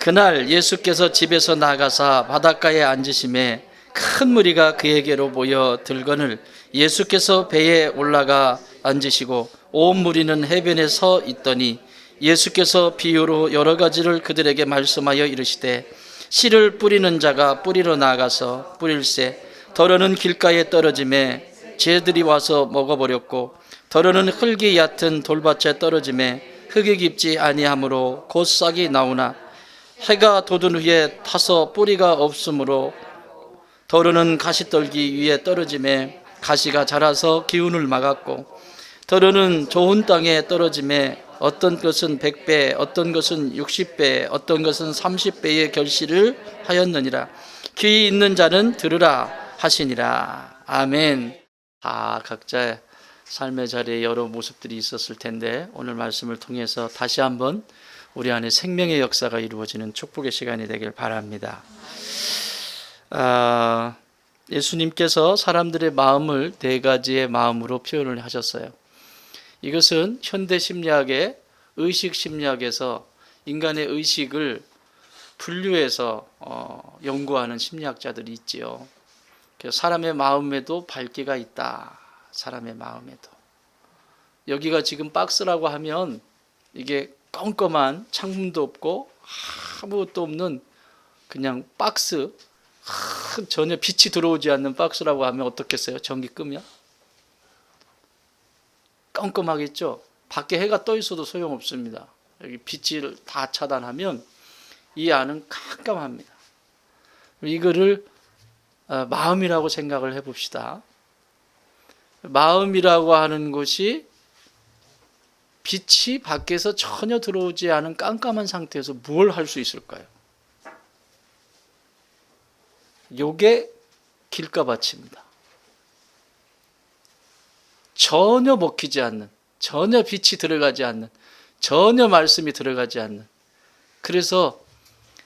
그날 예수께서 집에서 나가사 바닷가에 앉으심에 큰 무리가 그에게로 모여 들거늘 예수께서 배에 올라가 앉으시고 온 무리는 해변에 서 있더니 예수께서 비유로 여러 가지를 그들에게 말씀하여 이르시되 씨를 뿌리는 자가 뿌리러 나가서 뿌릴새 더러는 길가에 떨어짐에 재들이 와서 먹어버렸고 더러는 흙이 얕은 돌밭에 떨어짐에 흙이 깊지 아니하므로 곧 싹이 나오나 해가 돋은 후에 타서 뿌리가 없으므로 더러는 가시떨기 위에 떨어짐에 가시가 자라서 기운을 막았고 더러는 좋은 땅에 떨어짐에 어떤 것은 100배 어떤 것은 60배 어떤 것은 30배의 결실을 하였느니라. 귀 있는 자는 들으라 하시니라. 아멘. 각자의 삶의 자리에 여러 모습들이 있었을 텐데 오늘 말씀을 통해서 다시 한번 우리 안에 생명의 역사가 이루어지는 축복의 시간이 되길 바랍니다. 예수님께서 사람들의 마음을 네 가지의 마음으로 표현을 하셨어요. 이것은 현대 심리학의 의식 심리학에서 인간의 의식을 분류해서 연구하는 심리학자들이 있지요. 그래서 사람의 마음에도 밝기가 있다. 사람의 마음에도. 여기가 지금 박스라고 하면 이게 껌껌한 창문도 없고 아무것도 없는 그냥 박스, 전혀 빛이 들어오지 않는 박스라고 하면 어떻겠어요? 전기 끄면? 껌껌하겠죠? 밖에 해가 떠 있어도 소용없습니다. 여기 빛을 다 차단하면 이 안은 깜깜합니다. 이거를 마음이라고 생각을 해봅시다. 마음이라고 하는 것이 빛이 밖에서 전혀 들어오지 않은 깜깜한 상태에서 뭘 할 수 있을까요? 요게 길가밭입니다. 전혀 먹히지 않는, 전혀 빛이 들어가지 않는, 전혀 말씀이 들어가지 않는. 그래서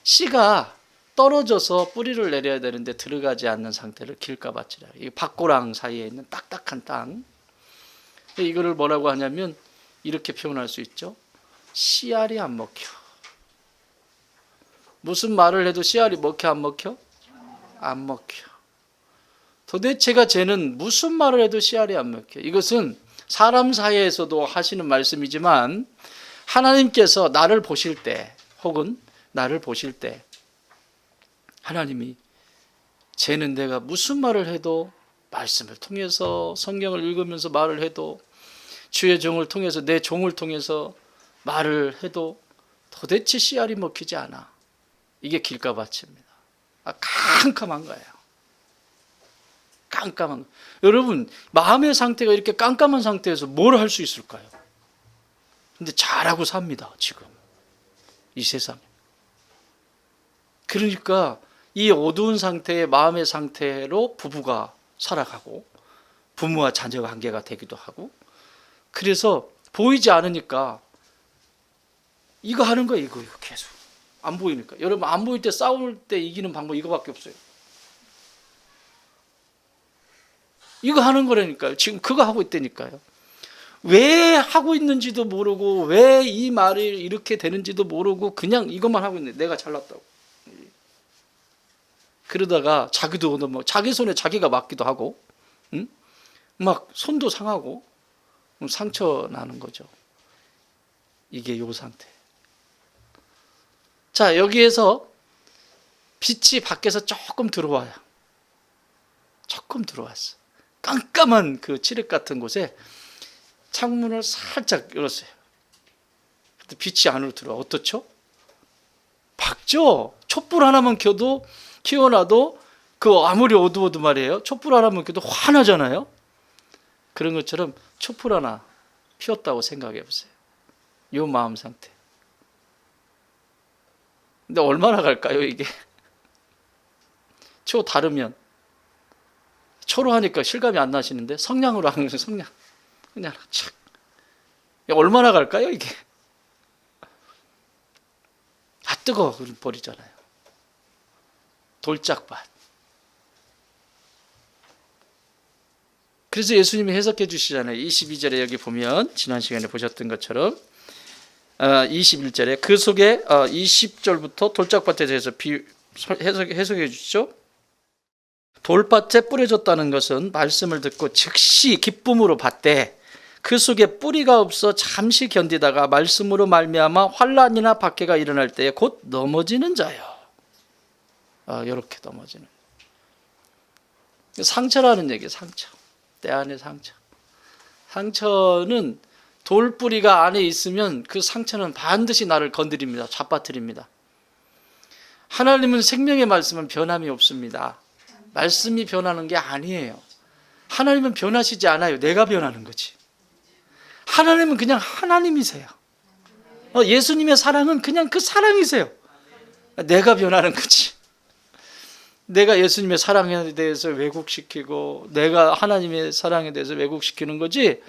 씨가 떨어져서 뿌리를 내려야 되는데 들어가지 않는 상태를 길가밭이라. 이 밭고랑 사이에 있는 딱딱한 땅. 이거를 뭐라고 하냐면 이렇게 표현할 수 있죠. 씨알이 안 먹혀. 무슨 말을 해도 씨알이 먹혀 안 먹혀? 안 먹혀. 도대체가 쟤는 무슨 말을 해도 씨알이 안 먹혀. 이것은 사람 사이에서도 하시는 말씀이지만 하나님께서 나를 보실 때 혹은 나를 보실 때 하나님이 쟤는 내가 무슨 말을 해도 말씀을 통해서 성경을 읽으면서 말을 해도 주의 종을 통해서 내 종을 통해서 말을 해도 도대체 씨알이 먹히지 않아. 이게 길가밭입니다. 깜깜한 거예요. 깜깜한 거. 여러분 마음의 상태가 이렇게 깜깜한 상태에서 뭘 할 수 있을까요? 근데 잘하고 삽니다. 지금 이 세상에. 그러니까 이 어두운 상태의 마음의 상태로 부부가 살아가고 부모와 자녀 관계가 되기도 하고 그래서 보이지 않으니까 이거 하는 거예요. 이거 계속 안 보이니까. 여러분 안 보일 때 싸울 때 이기는 방법 이거밖에 없어요. 이거 하는 거라니까요. 지금 그거 하고 있다니까요. 왜 하고 있는지도 모르고 왜 이 말이 이렇게 되는지도 모르고 그냥 이것만 하고 있네. 내가 잘났다고. 그러다가 자기도 뭐 자기 손에 자기가 맞기도 하고, 응? 막 손도 상하고 상처 나는 거죠. 이게 요 상태. 자, 여기에서 빛이 밖에서 조금 들어와요. 조금 들어왔어. 깜깜한 그 칠흑 같은 곳에 창문을 살짝 열었어요. 빛이 안으로 들어와. 어떻죠? 밝죠? 촛불 하나만 켜도 키워놔도 그 아무리 어두워도 말이에요. 촛불 하나만 켜도 환하잖아요. 그런 것처럼 촛불 하나 피웠다고 생각해 보세요. 이 마음 상태. 근데 얼마나 갈까요 이게? 초 다르면 초로 하니까 실감이 안 나시는데 성냥으로 하는 거죠. 성냥 그냥 착. 얼마나 갈까요 이게? 뜨거워 버리잖아요. 돌짝밭. 그래서 예수님이 해석해 주시잖아요. 22절에 여기 보면 지난 시간에 보셨던 것처럼 21절에 그 속에 20절부터 돌짝밭에 대해서 해석해 주시죠. 돌밭에 뿌려졌다는 것은 말씀을 듣고 즉시 기쁨으로 받되 그 속에 뿌리가 없어 잠시 견디다가 말씀으로 말미암아 환난이나 박해가 일어날 때에 곧 넘어지는 자요. 이렇게 넘어지는. 상처라는 얘기예요. 상처. 때 안의 상처. 상처는 돌뿌리가 안에 있으면 그 상처는 반드시 나를 건드립니다. 잡아뜨립니다. 하나님은 생명의 말씀은 변함이 없습니다. 말씀이 변하는 게 아니에요. 하나님은 변하시지 않아요. 내가 변하는 거지. 하나님은 그냥 하나님이세요. 예수님의 사랑은 그냥 그 사랑이세요. 내가 변하는 거지. 내가 예수님의 사랑에 대해서 왜곡시키고 내가 하나님의 사랑에 대해서 왜곡시키는 거지,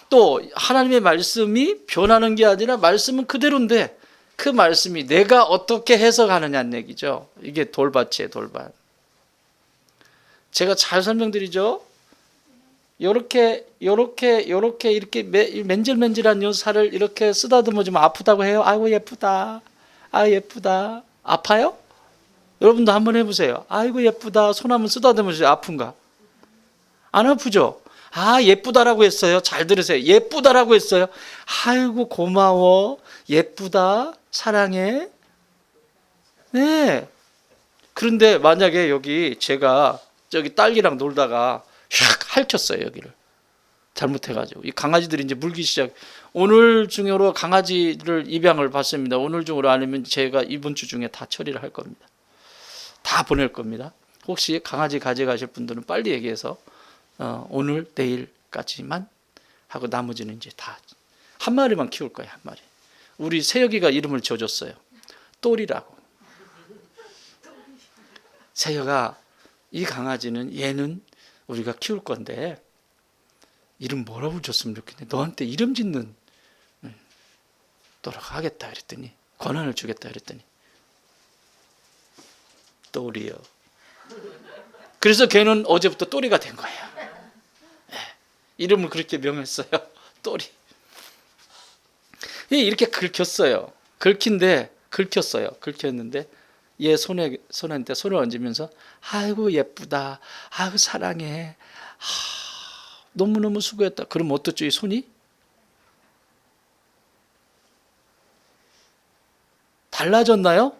또 하나님의 말씀이 변하는 게 아니라 말씀은 그대로인데 그 말씀이 내가 어떻게 해석하느냐는 얘기죠. 이게 돌밭이에요. 돌밭. 제가 잘 설명드리죠. 이렇게 맨질맨질한 요 살을 이렇게 쓰다듬어주면 아프다고 해요. 아이고 예쁘다. 아 예쁘다. 아파요? 여러분도 한번 해보세요. 아이고 예쁘다. 손 한번 쓰다듬어주세요. 아픈가? 안 아프죠? 아 예쁘다라고 했어요. 잘 들으세요. 예쁘다라고 했어요. 아이고 고마워. 예쁘다. 사랑해. 네. 그런데 만약에 여기 제가 저기 딸기랑 놀다가 샥 핥혔어요. 여기를 잘못해가지고 이 강아지들이 이제 물기 시작. 오늘 중으로 강아지를 입양을 받습니다. 오늘 중으로 아니면 제가 이번 주 중에 다 처리를 할 겁니다. 다 보낼 겁니다. 혹시 강아지 가져가실 분들은 빨리 얘기해서 오늘 내일까지만 하고 나머지는 이제 다 한 마리만 키울 거예요. 한 마리. 우리 세혁이가 이름을 지어줬어요. 똘이라고. 세혁아, 이 강아지는 얘는 우리가 키울 건데 이름 뭐라고 줬으면 좋겠네. 너한테 이름 짓는 또라고 하겠다 그랬더니, 권한을 주겠다 그랬더니 똘이요. 그래서 걔는 어제부터 똘이가 된 거예요. 네. 이름을 그렇게 명했어요. 똘이. 이렇게 긁혔어요. 긁혔는데 얘 손한테 손을 얹으면서 아이고 예쁘다. 아이고 사랑해. 너무너무 수고했다. 그럼 어떻죠? 이 손이? 달라졌나요?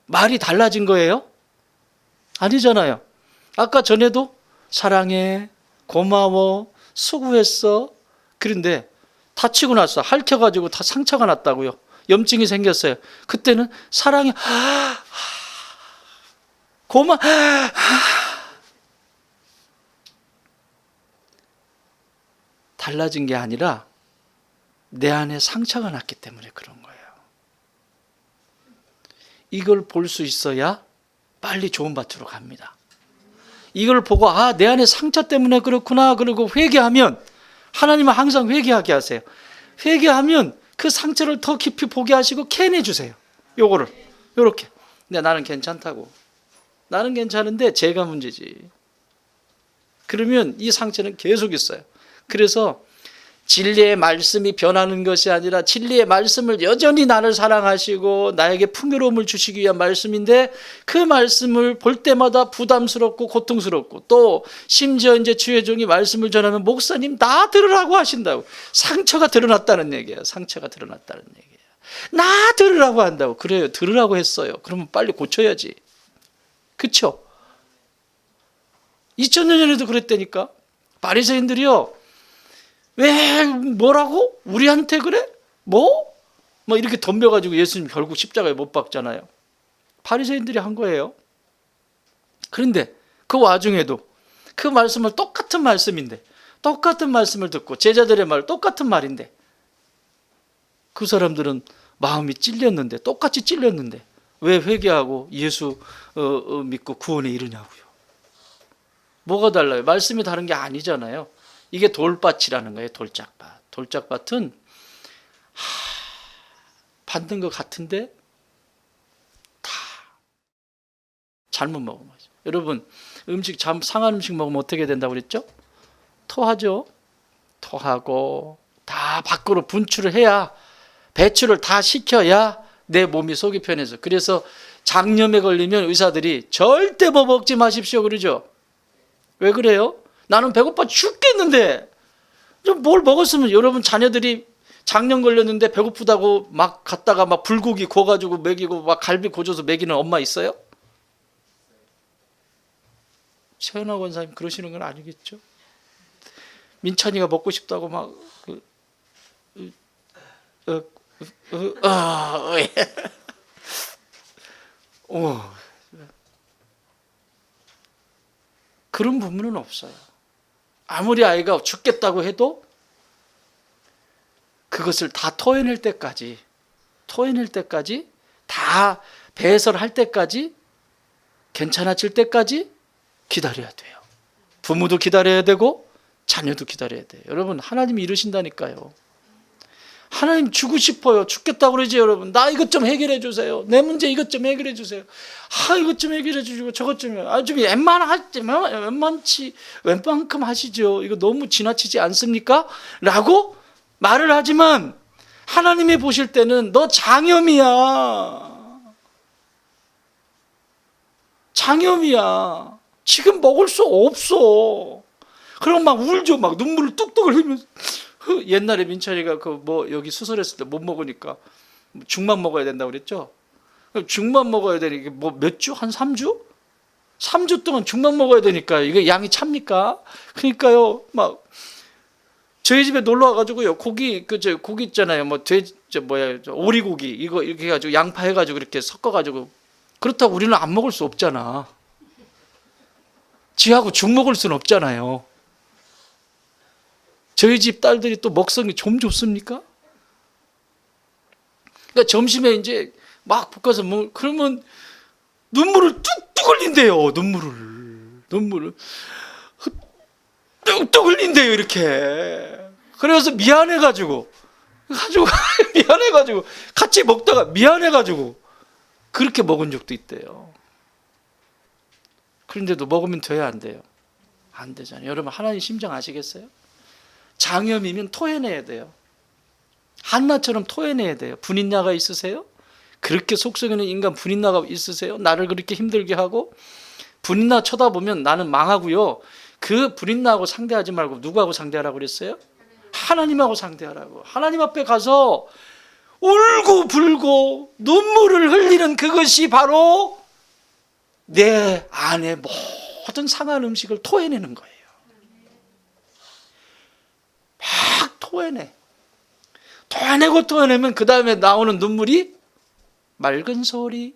말이 달라진 거예요? 아니잖아요. 아까 전에도 사랑해, 고마워, 수고했어. 그런데 다치고 나서 핥혀가지고 다 상처가 났다고요. 염증이 생겼어요. 그때는 사랑해, 달라진 게 아니라 내 안에 상처가 났기 때문에 그런 거예요. 이걸 볼 수 있어야 빨리 좋은 밭으로 갑니다. 이걸 보고 내 안에 상처 때문에 그렇구나. 그리고 회개하면, 하나님은 항상 회개하게 하세요. 회개하면 그 상처를 더 깊이 보게 하시고 캐내 주세요. 요거를 요렇게. 근데 나는 괜찮다고. 나는 괜찮은데 제가 문제지. 그러면 이 상처는 계속 있어요. 그래서 진리의 말씀이 변하는 것이 아니라 진리의 말씀을 여전히 나를 사랑하시고 나에게 풍요로움을 주시기 위한 말씀인데, 그 말씀을 볼 때마다 부담스럽고 고통스럽고, 또 심지어 이제 주의 종이 말씀을 전하면 목사님 나 들으라고 하신다고. 상처가 드러났다는 얘기예요. 상처가 드러났다는 얘기예요. 나 들으라고 한다고. 그래요. 들으라고 했어요. 그러면 빨리 고쳐야지. 그렇죠? 2000년 전에도 그랬다니까. 바리새인들이요. 왜 뭐라고? 우리한테 그래? 뭐 이렇게 덤벼가지고 예수님 결국 십자가에 못 박잖아요. 바리새인들이 한 거예요. 그런데 그 와중에도 그 말씀을, 똑같은 말씀인데, 똑같은 말씀을 듣고 제자들의 말 똑같은 말인데, 그 사람들은 마음이 찔렸는데, 똑같이 찔렸는데 왜 회개하고 예수 믿고 구원에 이르냐고요. 뭐가 달라요? 말씀이 다른 게 아니잖아요. 이게 돌밭이라는 거예요. 돌짝밭. 돌짝밭은 받는 것 같은데 다 잘못 먹으면. 여러분, 상한 음식 먹으면 어떻게 된다고 그랬죠? 토하죠. 토하고 다 다 밖으로 분출을 해야, 배출을 다 시켜야 내 몸이 속이 편해서. 그래서 장염에 걸리면 의사들이 절대 뭐 먹지 마십시오 그러죠. 왜 그래요? 나는 배고파 죽겠는데 좀 뭘 먹었으면. 여러분 자녀들이 장염 걸렸는데 배고프다고 막 갔다가 막 불고기 구워가지고 먹이고 막 갈비 고줘서 먹이는 엄마 있어요? 최은하 권사님 그러시는 건 아니겠죠? 민찬이가 먹고 싶다고 막 그런 부분은 없어요. 아무리 아이가 죽겠다고 해도 그것을 다 토해낼 때까지 다 배설할 때까지, 괜찮아질 때까지 기다려야 돼요. 부모도 기다려야 되고 자녀도 기다려야 돼요. 여러분 하나님이 이러신다니까요. 하나님 주고 싶어요. 죽겠다고 그러지 여러분. 나 이것 좀 해결해 주세요. 내 문제 이것 좀 해결해 주세요. 이것 좀 해결해 주시고 저것 좀. 좀 웬만큼 하시죠. 이거 너무 지나치지 않습니까? 라고 말을 하지만 하나님이 보실 때는 너 장염이야. 장염이야. 지금 먹을 수 없어. 그럼 막 울죠. 막 눈물을 뚝뚝 흘리면서. 옛날에 민철이가 여기 수술했을 때 못 먹으니까 죽만 먹어야 된다고 그랬죠. 죽만 먹어야 되니까 몇 주? 한 3주? 3주 동안 죽만 먹어야 되니까 이게 양이 찹니까? 그러니까요. 막 저희 집에 놀러 와가지고요. 고기 있잖아요. 오리고기 이거 이렇게 해가지고 양파 해가지고 이렇게 섞어가지고. 그렇다고 우리는 안 먹을 수 없잖아. 지하고 죽 먹을 수는 없잖아요. 저희 집 딸들이 또 먹성이 좀 좋습니까? 그러니까 점심에 이제 막 볶아서 그러면 눈물을 뚝뚝 흘린대요. 눈물을 뚝뚝 흘린대요. 이렇게. 그래서 미안해가지고 같이 먹다가 미안해가지고 그렇게 먹은 적도 있대요. 그런데도 먹으면 돼야 안 돼요? 안 되잖아요. 여러분 하나님 심정 아시겠어요? 장염이면 토해내야 돼요. 한나처럼 토해내야 돼요. 분인나가 있으세요? 그렇게 속썩이는 인간 분인나가 있으세요? 나를 그렇게 힘들게 하고. 분인나 쳐다보면 나는 망하고요. 그 분인나하고 상대하지 말고 누구하고 상대하라고 그랬어요? 하나님하고 상대하라고. 하나님 앞에 가서 울고 불고 눈물을 흘리는 그것이 바로 내 안에 모든 상한 음식을 토해내는 거예요. 막 토해내면 그 다음에 나오는 눈물이 맑은 소리,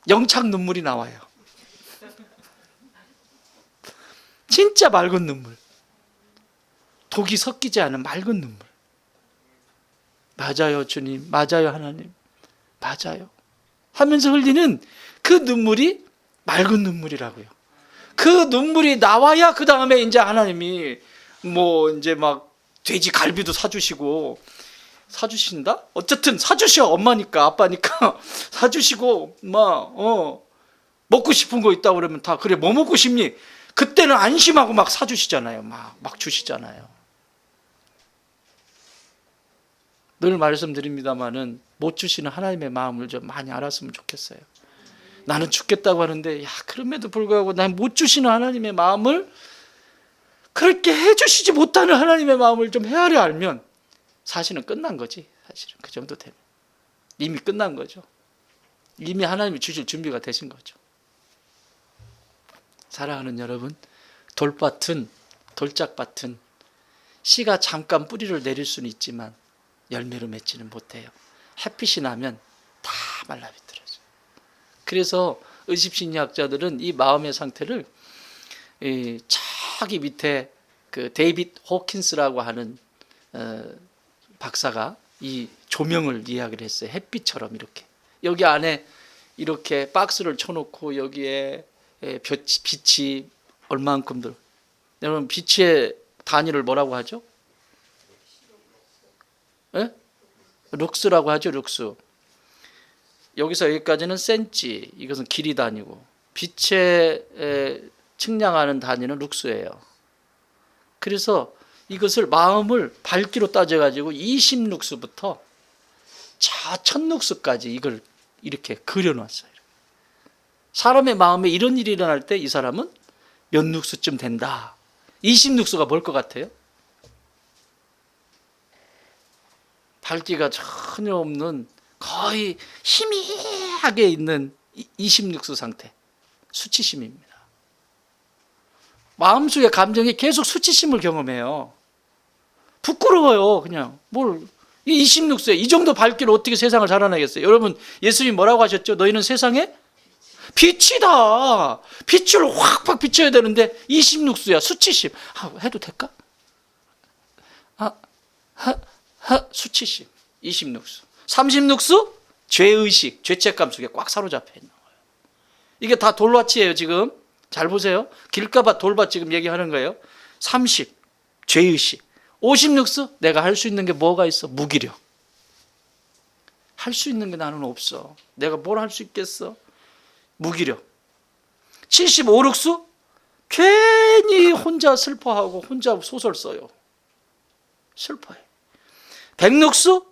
영창 눈물이 나와요. 진짜 맑은 눈물, 독이 섞이지 않은 맑은 눈물. 맞아요 주님, 맞아요 하나님, 맞아요 하면서 흘리는 그 눈물이 맑은 눈물이라고요. 그 눈물이 나와야 그 다음에 이제 하나님이 이제 막 돼지 갈비도 사주신다? 어쨌든 사주셔. 엄마니까 아빠니까 사주시고 먹고 싶은 거 있다고 그러면 다 그래 뭐 먹고 싶니? 그때는 안심하고 막 사주시잖아요. 막 주시잖아요. 늘 말씀드립니다마는 못 주시는 하나님의 마음을 좀 많이 알았으면 좋겠어요. 나는 죽겠다고 하는데 그럼에도 불구하고 난 못 주시는 하나님의 마음을, 그렇게 해주시지 못하는 하나님의 마음을 좀 헤아려 알면 사실은 끝난 거지. 사실은 그 정도 되면 이미 끝난 거죠. 이미 하나님이 주실 준비가 되신 거죠. 사랑하는 여러분, 돌짝밭은 씨가 잠깐 뿌리를 내릴 수는 있지만 열매로 맺지는 못해요. 햇빛이 나면 다 말라비틀어져요. 그래서 의식심리학자들은 이 마음의 상태를 저기 밑에 그 데이빗 호킨스라고 하는 박사가 이 조명을 이야기를 했어요. 햇빛처럼 이렇게 여기 안에 이렇게 박스를 쳐놓고 여기에 빛이 얼마만큼 들. 여러분 빛의 단위를 뭐라고 하죠? 룩스라고 하죠. 룩스. 여기서 여기까지는 센치, 이것은 길이 단위고, 빛의 측량하는 단위는 룩스예요. 그래서 이것을 마음을 밝기로 따져가지고 20룩스부터 자 1000룩스까지 이걸 이렇게 그려놨어요. 사람의 마음에 이런 일이 일어날 때 이 사람은 몇 룩스쯤 된다. 20룩스가 뭘 것 같아요? 밝기가 전혀 없는 거의 희미하게 있는 20룩스 상태, 수치심입니다. 마음속의 감정이 계속 수치심을 경험해요. 부끄러워요. 그냥 이 26세 이 정도 밝기로 어떻게 세상을 살아내겠어요? 여러분, 예수님이 뭐라고 하셨죠? 너희는 세상에 빛이다. 빛을 확확 비춰야 되는데 26수야. 수치심. 해도 될까? 수치심. 26수. 36수 죄의식, 죄책감 속에 꽉 사로잡혀 있는 거예요. 이게 다 돌밭이에요. 지금 잘 보세요. 길가밭 돌밭 지금 얘기하는 거예요. 30 죄의식. 56수 내가 할 수 있는 게 뭐가 있어? 무기력. 할 수 있는 게 나는 없어. 내가 뭘 할 수 있겠어? 무기력. 75룩수 괜히 혼자 슬퍼하고 혼자 소설 써요. 슬퍼해. 100룩수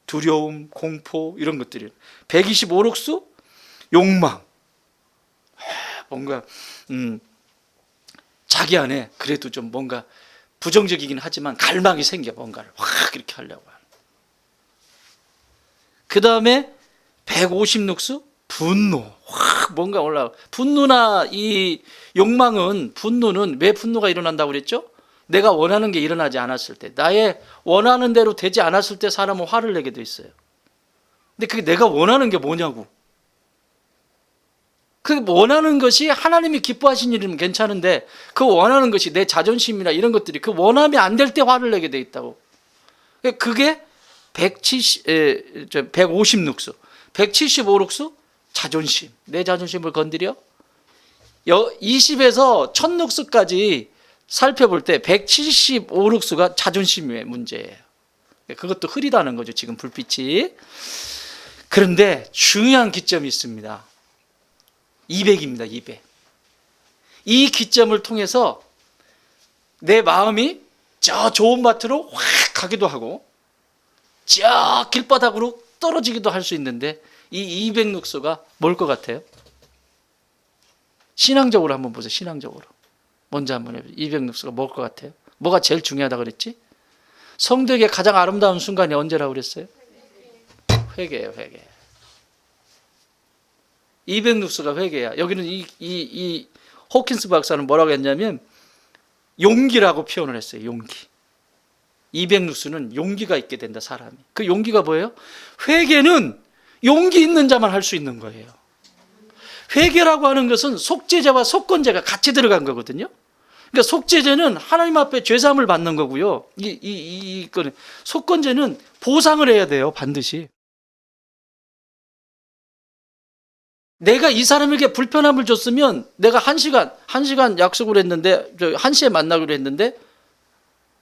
두려움, 공포 이런 것들이. 125룩수 욕망. 뭔가 자기 안에 그래도 좀 뭔가 부정적이긴 하지만 갈망이 생겨. 뭔가를 확 이렇게 하려고 하는. 그 다음에 150룩수 분노. 확 뭔가 올라가. 분노나 이 욕망은, 분노는 왜 분노가 일어난다고 그랬죠? 내가 원하는 게 일어나지 않았을 때, 나의 원하는 대로 되지 않았을 때 사람은 화를 내게 돼 있어요. 근데 그게 내가 원하는 게 뭐냐고. 그 원하는 것이 하나님이 기뻐하신 일이면 괜찮은데 그 원하는 것이 내 자존심이나 이런 것들이 그 원함이 안 될 때 화를 내게 돼 있다고. 그게 150룩수, 175룩수 자존심. 내 자존심을 건드려? 20에서 1000룩수까지 살펴볼 때 175룩수가 자존심의 문제예요. 그것도 흐리다는 거죠. 지금 불빛이. 그런데 중요한 기점이 있습니다. 200입니다. 200. 이 기점을 통해서 내 마음이 저 좋은 밭으로 확 가기도 하고 저 길바닥으로 떨어지기도 할 수 있는데 이 200룩수가 뭘 것 같아요? 신앙적으로 한번 보세요. 신앙적으로. 먼저 한번 해보세요. 200룩수가 뭘 것 같아요? 뭐가 제일 중요하다고 그랬지? 성도에게 가장 아름다운 순간이 언제라고 그랬어요? 회개예요. 회개. 200룩수가 회개야. 여기는 이 호킨스 박사는 뭐라고 했냐면 용기라고 표현을 했어요. 용기. 200룩수는 용기가 있게 된다. 사람이. 그 용기가 뭐예요? 회개는 용기 있는 자만 할 수 있는 거예요. 회개라고 하는 것은 속죄제와 속건제가 같이 들어간 거거든요. 그러니까 속죄제는 하나님 앞에 죄사함을 받는 거고요. 이거는 속건제는 보상을 해야 돼요. 반드시. 내가 이 사람에게 불편함을 줬으면 내가 1시간 약속을 했는데 1시에 만나기로 했는데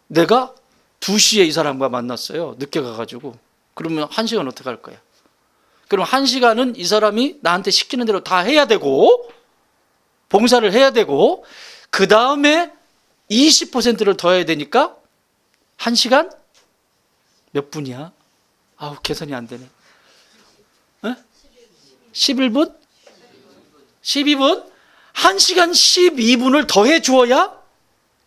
내가 2시에 이 사람과 만났어요. 늦게 가가지고. 그러면 1시간 어떻게 할 거야? 그럼 1시간은 이 사람이 나한테 시키는 대로 다 해야 되고 봉사를 해야 되고 그 다음에 20%를 더 해야 되니까 1시간 몇 분이야? 계산이 안 되네. 11분? 12분? 1시간 12분을 더 해주어야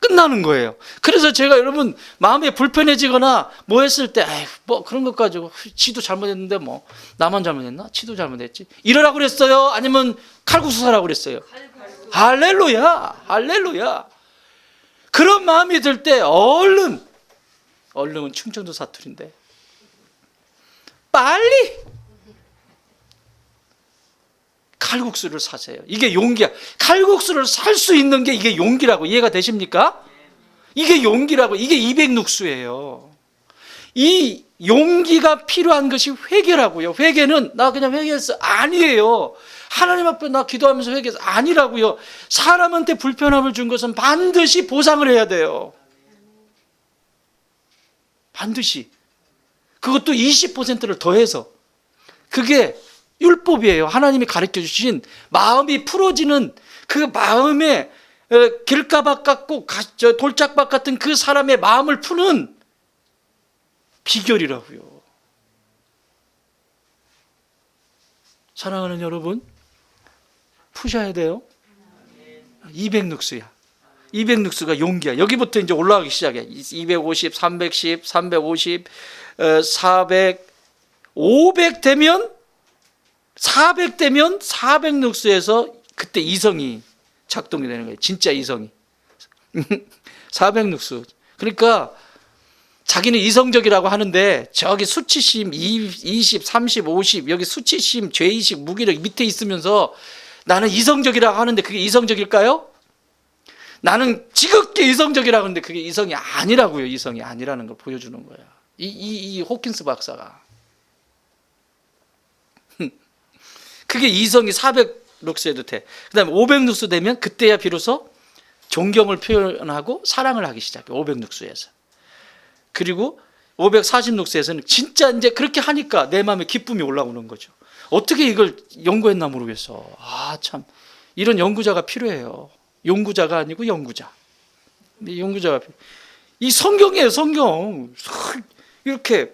끝나는 거예요. 그래서 제가 여러분 마음에 불편해지거나 뭐 했을 때 뭐 그런 것 가지고 지도 잘못했는데 뭐 나만 잘못했나? 지도 잘못했지. 이러라고 그랬어요? 아니면 칼국수 사라고 그랬어요? 할렐루야. 할렐루야. 그런 마음이 들 때 얼른 충청도 사투리인데 빨리 칼국수를 사세요. 이게 용기야. 칼국수를 살 수 있는 게 이게 용기라고. 이해가 되십니까? 이게 용기라고. 이게 200룩수예요. 이 용기가 필요한 것이 회개라고요. 회개는 나 그냥 회개했어. 아니에요. 하나님 앞에 나 기도하면서 회개했어. 아니라고요. 사람한테 불편함을 준 것은 반드시 보상을 해야 돼요. 반드시. 그것도 20%를 더해서. 그게 율법이에요. 하나님이 가르쳐 주신 마음이 풀어지는 그 마음에 길가밭 같고 돌짝밭 같은 그 사람의 마음을 푸는 비결이라고요. 사랑하는 여러분, 푸셔야 돼요. 200룩스야. 200룩스가 용기야. 여기부터 이제 올라가기 시작해. 250, 310, 350, 400, 500 되면 400 되면 400룩스에서 그때 이성이 작동이 되는 거예요. 진짜 이성이. 400룩스. 그러니까 자기는 이성적이라고 하는데 저기 수치심 20, 30, 50 여기 수치심, 죄의식, 무기력 밑에 있으면서 나는 이성적이라고 하는데 그게 이성적일까요? 나는 지극히 이성적이라고 하는데 그게 이성이 아니라고요. 이성이 아니라는 걸 보여주는 거야. 이 호킨스 박사가. 그게 이성이 400룩스에도 돼. 그 다음에 500룩스 되면 그때야 비로소 존경을 표현하고 사랑을 하기 시작해. 500룩스에서. 그리고 540룩스에서는 진짜 이제 그렇게 하니까 내 마음에 기쁨이 올라오는 거죠. 어떻게 이걸 연구했나 모르겠어. 참 이런 연구자가 필요해요. 연구자가 아니고 연구자. 연구자가 필요해. 이 성경이에요. 성경. 이렇게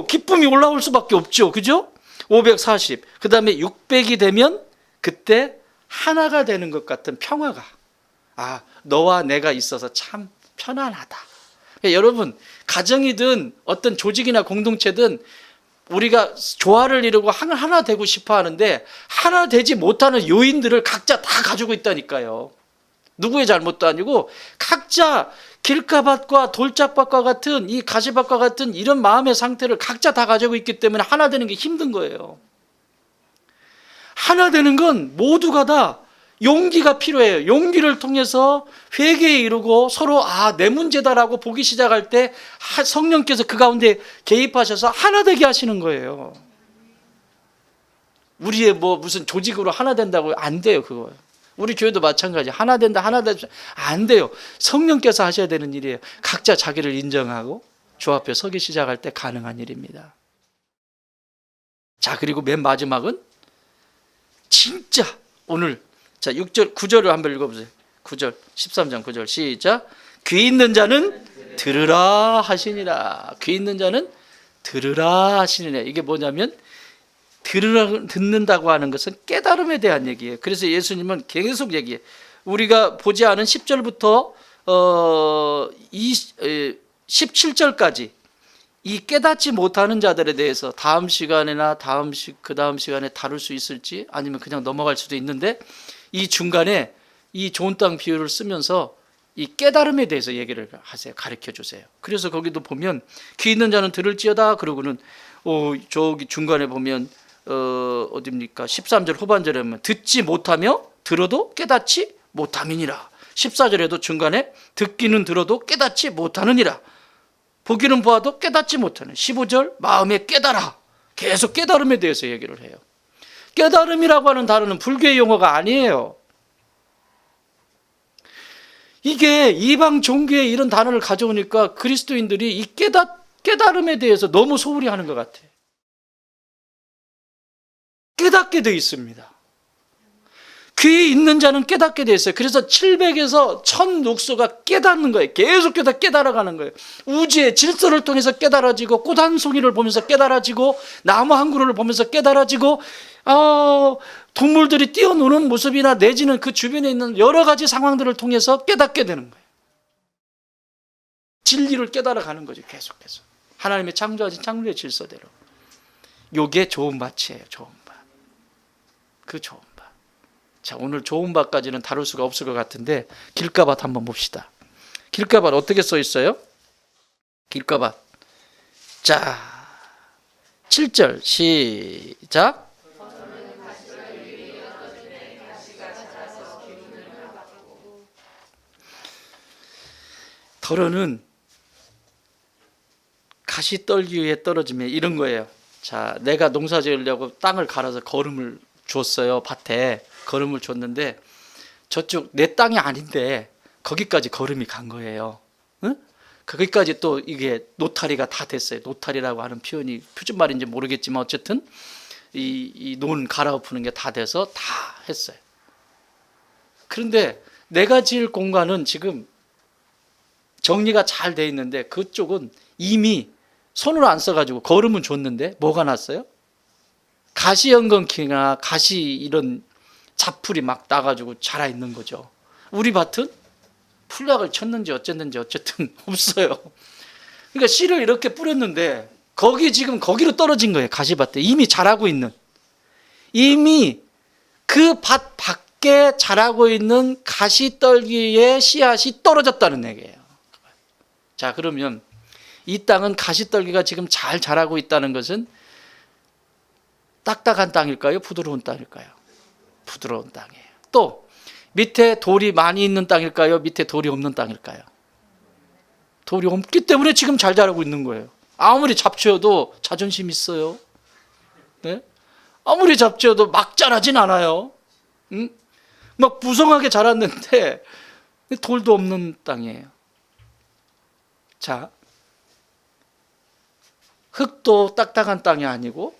기쁨이 올라올 수밖에 없죠. 그죠? 540. 그 다음에 600이 되면 그때 하나가 되는 것 같은 평화가. 너와 내가 있어서 참 편안하다. 여러분, 가정이든 어떤 조직이나 공동체든 우리가 조화를 이루고 하나 되고 싶어 하는데 하나 되지 못하는 요인들을 각자 다 가지고 있다니까요. 누구의 잘못도 아니고 각자 길가밭과 돌짝밭과 같은 이 가시밭과 같은 이런 마음의 상태를 각자 다 가지고 있기 때문에 하나 되는 게 힘든 거예요. 하나 되는 건 모두가 다 용기가 필요해요. 용기를 통해서 회개에 이르고 서로 내 문제다라고 보기 시작할 때 성령께서 그 가운데 개입하셔서 하나 되게 하시는 거예요. 우리의 무슨 조직으로 하나 된다고 안 돼요. 그거. 우리 교회도 마찬가지. 하나 된다 안 돼요. 성령께서 하셔야 되는 일이에요. 각자 자기를 인정하고 주 앞에 서기 시작할 때 가능한 일입니다. 자, 그리고 맨 마지막은 진짜 오늘 6절, 9절을 한번 읽어보세요. 9절, 13장 9절 시작. 귀 있는 자는 들으라 하시니라. 귀 있는 자는 들으라 하시니라. 이게 뭐냐면 듣는다고 하는 것은 깨달음에 대한 얘기예요. 그래서 예수님은 계속 얘기해요. 우리가 보지 않은 10절부터 17절까지 이 깨닫지 못하는 자들에 대해서 다음 시간에나 그 다음 시간에 다룰 수 있을지 아니면 그냥 넘어갈 수도 있는데 이 중간에 이 좋은 땅 비유를 쓰면서 이 깨달음에 대해서 얘기를 하세요. 가르쳐 주세요. 그래서 거기도 보면 귀 있는 자는 들을지어다. 그러고는 저기 중간에 보면 어디입니까? 13절 후반절에 보면 듣지 못하며 들어도 깨닫지 못함이니라. 14절에도 중간에 듣기는 들어도 깨닫지 못하느니라. 보기는 보아도 깨닫지 못하는. 15절 마음에 깨달아. 계속 깨달음에 대해서 얘기를 해요. 깨달음이라고 하는 단어는 불교의 용어가 아니에요. 이게 이방 종교에 이런 단어를 가져오니까 그리스도인들이 이 깨달음에 대해서 너무 소홀히 하는 것 같아요. 깨닫게 되어 있습니다. 귀 있는 자는 깨닫게 되어 있어요. 그래서 700에서 1000룩스가 깨닫는 거예요. 계속 깨달아가는 거예요. 우주의 질서를 통해서 깨달아지고 꽃 한 송이를 보면서 깨달아지고 나무 한 그루를 보면서 깨달아지고 동물들이 뛰어노는 모습이나 내지는 그 주변에 있는 여러 가지 상황들을 통해서 깨닫게 되는 거예요. 진리를 깨달아가는 거죠. 계속해서 하나님의 창조하신 창조의 질서대로. 요게 좋은 밭이에요. 좋은 밭. 그 좋은 밭. 자, 오늘 좋은 밭까지는 다룰 수가 없을 것 같은데 길가밭 한번 봅시다. 길가밭 어떻게 써 있어요? 길가밭. 자, 7절 시작. 덜어는 가시떨기 위에 떨어지면 이런 거예요. 자, 내가 농사 지으려고 땅을 갈아서 거름을 줬어요. 밭에 거름을 줬는데 저쪽 내 땅이 아닌데 거기까지 거름이 간 거예요. 응? 거기까지 또 이게 노타리가 다 됐어요. 노타리라고 하는 표현이 표준 말인지 모르겠지만 어쨌든 이 논 갈아엎는 게 다 돼서 다 했어요. 그런데 내가 지을 공간은 지금 정리가 잘 돼 있는데 그쪽은 이미 손으로 안 써가지고 걸으면 줬는데 뭐가 났어요? 가시연건키나 가시 이런 잡풀이 막 나가지고 자라 있는 거죠. 우리 밭은 풀약을 쳤는지 어쨌는지 어쨌든 없어요. 그러니까 씨를 이렇게 뿌렸는데 거기 지금 거기로 떨어진 거예요. 가시밭에 이미 자라고 있는, 이미 그 밭 밖에 자라고 있는 가시떨기의 씨앗이 떨어졌다는 얘기예요. 자, 그러면 이 땅은 가시떨기가 지금 잘 자라고 있다는 것은 딱딱한 땅일까요? 부드러운 땅일까요? 부드러운 땅이에요. 또 밑에 돌이 많이 있는 땅일까요? 밑에 돌이 없는 땅일까요? 돌이 없기 때문에 지금 잘 자라고 있는 거예요. 아무리 잡초여도 자존심 있어요. 네? 아무리 잡초여도 막 자라진 않아요. 응? 막 부성하게 자랐는데 돌도 없는 땅이에요. 자, 흙도 딱딱한 땅이 아니고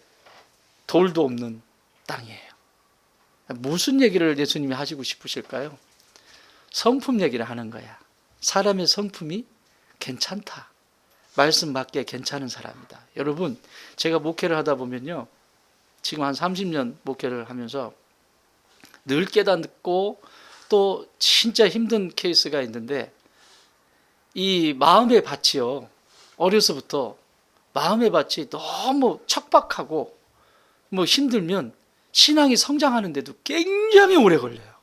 돌도 없는 땅이에요. 무슨 얘기를 예수님이 하시고 싶으실까요? 성품 얘기를 하는 거야. 사람의 성품이 괜찮다. 말씀 맞게 괜찮은 사람이다. 여러분, 제가 목회를 하다 보면요, 지금 한 30년 목회를 하면서 늘 깨닫고 또 진짜 힘든 케이스가 있는데, 이 마음의 밭이요, 어려서부터 마음의 밭이 너무 척박하고 뭐 힘들면 신앙이 성장하는데도 굉장히 오래 걸려요.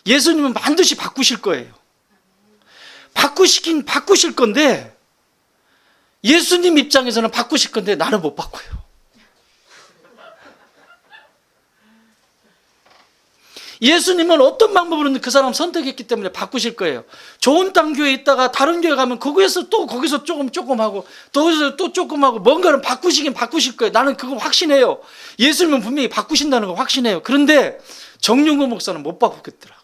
예수님은 반드시 바꾸실 거예요. 바꾸시긴 바꾸실 건데, 예수님 입장에서는 바꾸실 건데 나는 못 바꿔요. 예수님은 어떤 방법으로든 그 사람 선택했기 때문에 바꾸실 거예요. 좋은 땅 교회에 있다가 다른 교회 가면 거기서 조금 하고 거기서 또 조금 하고 뭔가를 바꾸시긴 바꾸실 거예요. 나는 그거 확신해요. 예수님은 분명히 바꾸신다는 거 확신해요. 그런데 정용구 목사는 못 바꾸겠더라고.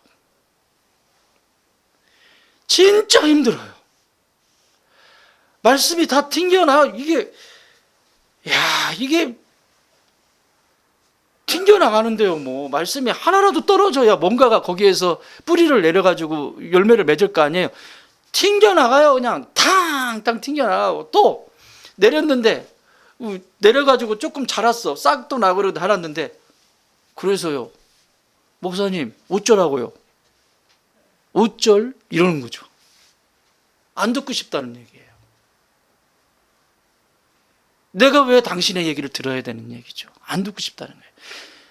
진짜 힘들어요. 말씀이 다 튕겨나. 이게 튕겨나가는데요. 뭐 말씀이 하나라도 떨어져야 뭔가가 거기에서 뿌리를 내려가지고 열매를 맺을 거 아니에요. 튕겨나가요. 그냥 탕탕 튕겨나가고, 또 내렸는데 내려가지고 조금 자랐어. 싹도 나고 그러고 자랐는데, 그래서요, 목사님 어쩌라고요? 어쩔? 이러는 거죠. 안 듣고 싶다는 얘기예요. 내가 왜 당신의 얘기를 들어야 되는 얘기죠. 안 듣고 싶다는 거예요.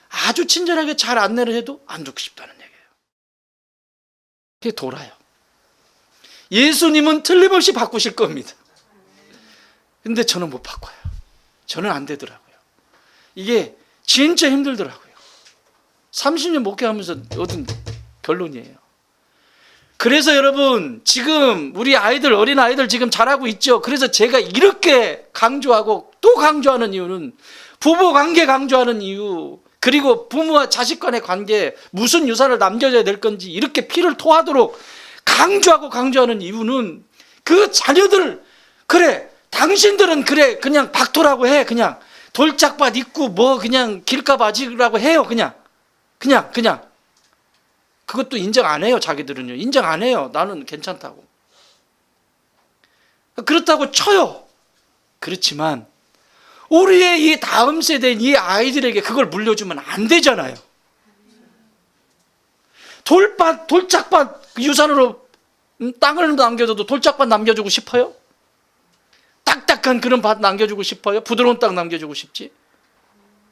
아주 친절하게 잘 안내를 해도 안 듣고 싶다는 얘기예요. 그게 돌아요. 예수님은 틀림없이 바꾸실 겁니다. 근데 저는 못 바꿔요. 저는 안 되더라고요. 이게 진짜 힘들더라고요. 30년 목회하면서 얻은 결론이에요. 그래서 여러분, 지금 우리 아이들, 어린 아이들 지금 잘하고 있죠. 그래서 제가 이렇게 강조하고 또 강조하는 이유는, 부부 관계 강조하는 이유, 그리고 부모와 자식 간의 관계, 무슨 유산을 남겨줘야 될 건지 이렇게 피를 토하도록 강조하고 강조하는 이유는, 그 자녀들, 그래 당신들은 그래 그냥 박토라고 해. 그냥 돌짝밭 있고 뭐 그냥 길가 바지라고 해요. 그냥 그것도 인정 안 해요. 자기들은요, 인정 안 해요. 나는 괜찮다고. 그렇다고 쳐요. 그렇지만 우리의 이 다음 세대인 이 아이들에게 그걸 물려주면 안 되잖아요. 돌짝밭 유산으로 땅을 남겨줘도 돌짝밭 남겨주고 싶어요? 딱딱한 그런 밭 남겨주고 싶어요? 부드러운 땅 남겨주고 싶지?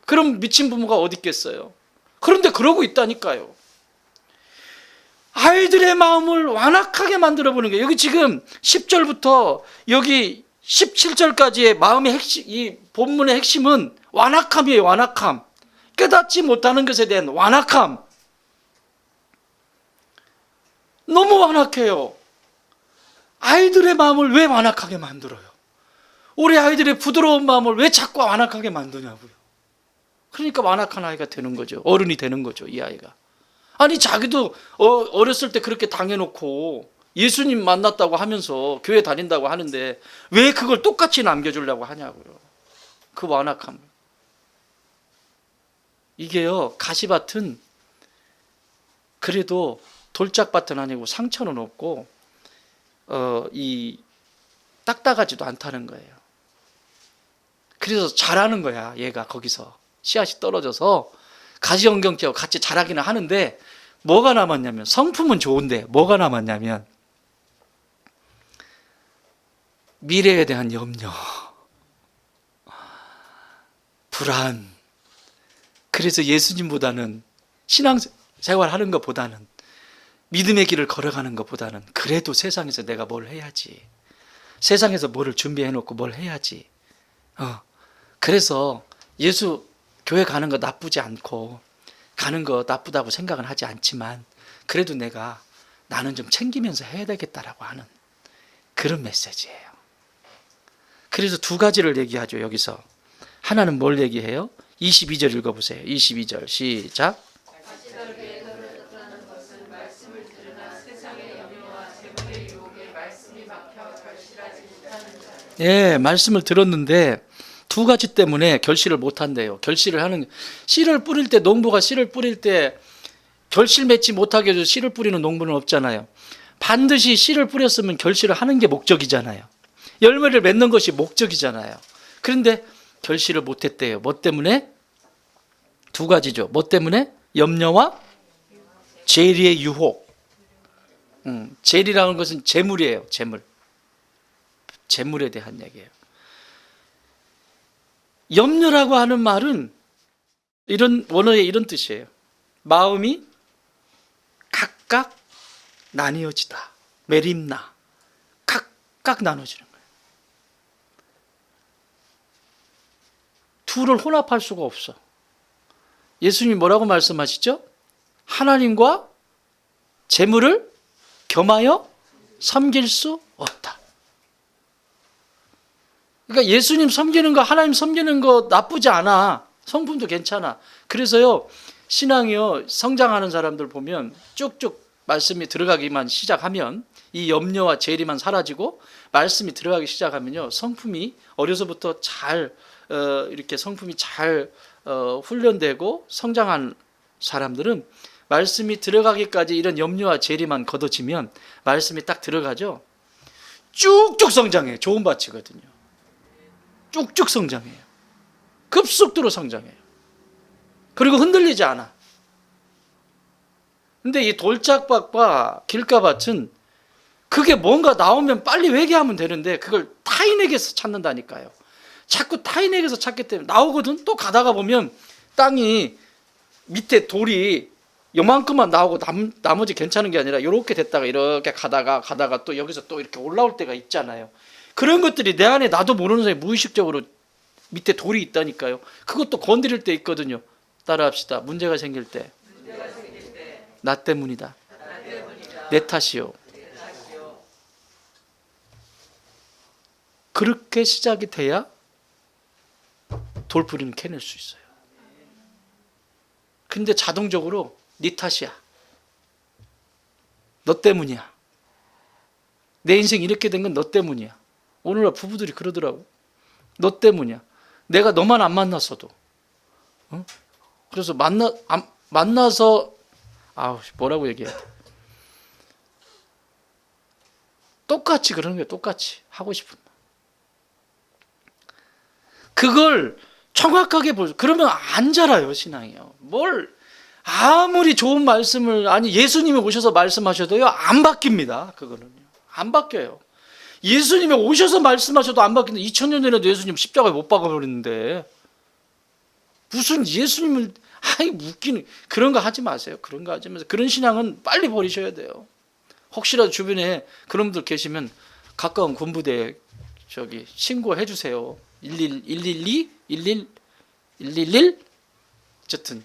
그럼 미친 부모가 어디 있겠어요? 그런데 그러고 있다니까요. 아이들의 마음을 완악하게 만들어보는 거예요. 여기 지금 10절부터 여기 17절까지의 마음의 핵심, 이 본문의 핵심은 완악함이에요. 완악함. 깨닫지 못하는 것에 대한 완악함. 너무 완악해요. 아이들의 마음을 왜 완악하게 만들어요? 우리 아이들의 부드러운 마음을 왜 자꾸 완악하게 만드냐고요. 그러니까 완악한 아이가 되는 거죠. 어른이 되는 거죠, 이 아이가. 아니, 자기도 어렸을 때 그렇게 당해놓고 예수님 만났다고 하면서 교회 다닌다고 하는데 왜 그걸 똑같이 남겨주려고 하냐고요. 그 완악함. 이게요, 가시밭은 그래도 돌짝밭은 아니고 상처는 없고 이 딱딱하지도 않다는 거예요. 그래서 자라는 거야. 얘가 거기서 씨앗이 떨어져서 가지연경체하고 같이 자라기는 하는데 뭐가 남았냐면, 성품은 좋은데 뭐가 남았냐면 미래에 대한 염려, 불안. 그래서 예수님보다는 신앙생활 하는 것보다는, 믿음의 길을 걸어가는 것보다는 그래도 세상에서 내가 뭘 해야지, 세상에서 뭐를 준비해 놓고 뭘 해야지. 그래서 예수 교회 가는 거 나쁘지 않고, 가는 거 나쁘다고 생각은 하지 않지만 그래도 나는 좀 챙기면서 해야 되겠다라고 하는 그런 메시지예요. 그래서 두 가지를 얘기하죠. 여기서 하나는 뭘 얘기해요? 22절 읽어보세요. 22절 시작. 예, 말씀을 들었는데 두 가지 때문에 결실을 못한대요. 결실을 하는, 씨를 뿌릴 때, 농부가 씨를 뿌릴 때 결실 맺지 못하게 해서 씨를 뿌리는 농부는 없잖아요. 반드시 씨를 뿌렸으면 결실을 하는 게 목적이잖아요. 열매를 맺는 것이 목적이잖아요. 그런데 결실을 못했대요. 뭐 때문에? 두 가지죠. 뭐 때문에? 염려와 재리의 유혹. 재리라는 것은 재물이에요. 재물에 대한 얘기예요. 염려라고 하는 말은 원어에 이런 뜻이에요. 마음이 각각 나뉘어지다. 메림나. 각각 나눠지는 거예요. 둘을 혼합할 수가 없어. 예수님이 뭐라고 말씀하시죠? 하나님과 재물을 겸하여 섬길 수 없다. 그러니까 예수님 섬기는 거, 하나님 섬기는 거 나쁘지 않아. 성품도 괜찮아. 그래서요, 신앙이요, 성장하는 사람들 보면 쭉쭉 말씀이 들어가기만 시작하면, 이 염려와 재리만 사라지고 말씀이 들어가기 시작하면요, 성품이 어려서부터 잘 이렇게 성품이 잘 훈련되고 성장한 사람들은 말씀이 들어가기까지 이런 염려와 재리만 걷어지면 말씀이 딱 들어가죠. 쭉쭉 성장해요. 좋은 밭이거든요. 쭉쭉 성장해요. 급속도로 성장해요. 그리고 흔들리지 않아. 근데 이 돌짝밭과 길가밭은 그게 뭔가 나오면 빨리 회개하면 되는데 그걸 타인에게서 찾는다니까요. 자꾸 타인에게서 찾기 때문에 나오거든. 또 가다가 보면 땅이 밑에 돌이 요만큼만 나오고 나머지 괜찮은 게 아니라 이렇게 됐다가 이렇게 가다가 또 여기서 또 이렇게 올라올 때가 있잖아요. 그런 것들이 내 안에 나도 모르는 사이에 무의식적으로 밑에 돌이 있다니까요. 그것도 건드릴 때 있거든요. 따라합시다. 문제가 생길 때 나 때문이다. 내 탓이요. 그렇게 시작이 돼야 돌부리는 캐낼 수 있어요. 근데 자동적으로 네 탓이야. 너 때문이야. 내 인생 이렇게 된 건 너 때문이야. 오늘날 부부들이 그러더라고. 너 때문이야. 내가 너만 안 만났어도. 그래서 만나서 뭐라고 얘기해? 똑같이 그러는 거예요. 똑같이 하고 싶은 말. 그걸 정확하게 그러면 안 자라요, 신앙이요. 아무리 좋은 말씀을, 예수님이 오셔서 말씀하셔도요, 안 바뀝니다. 그거는요. 안 바뀌어요. 예수님이 오셔서 말씀하셔도 안 바뀌는데 2000년 전에도 예수님 십자가에 못 박아버렸는데 무슨 예수님을 웃기는 그런 거 하지 마세요. 그런 거 하지 마세요. 그런 신앙은 빨리 버리셔야 돼요. 혹시라도 주변에 그런 분들 계시면 가까운 군부대에 신고해 주세요. 112, 111 어쨌든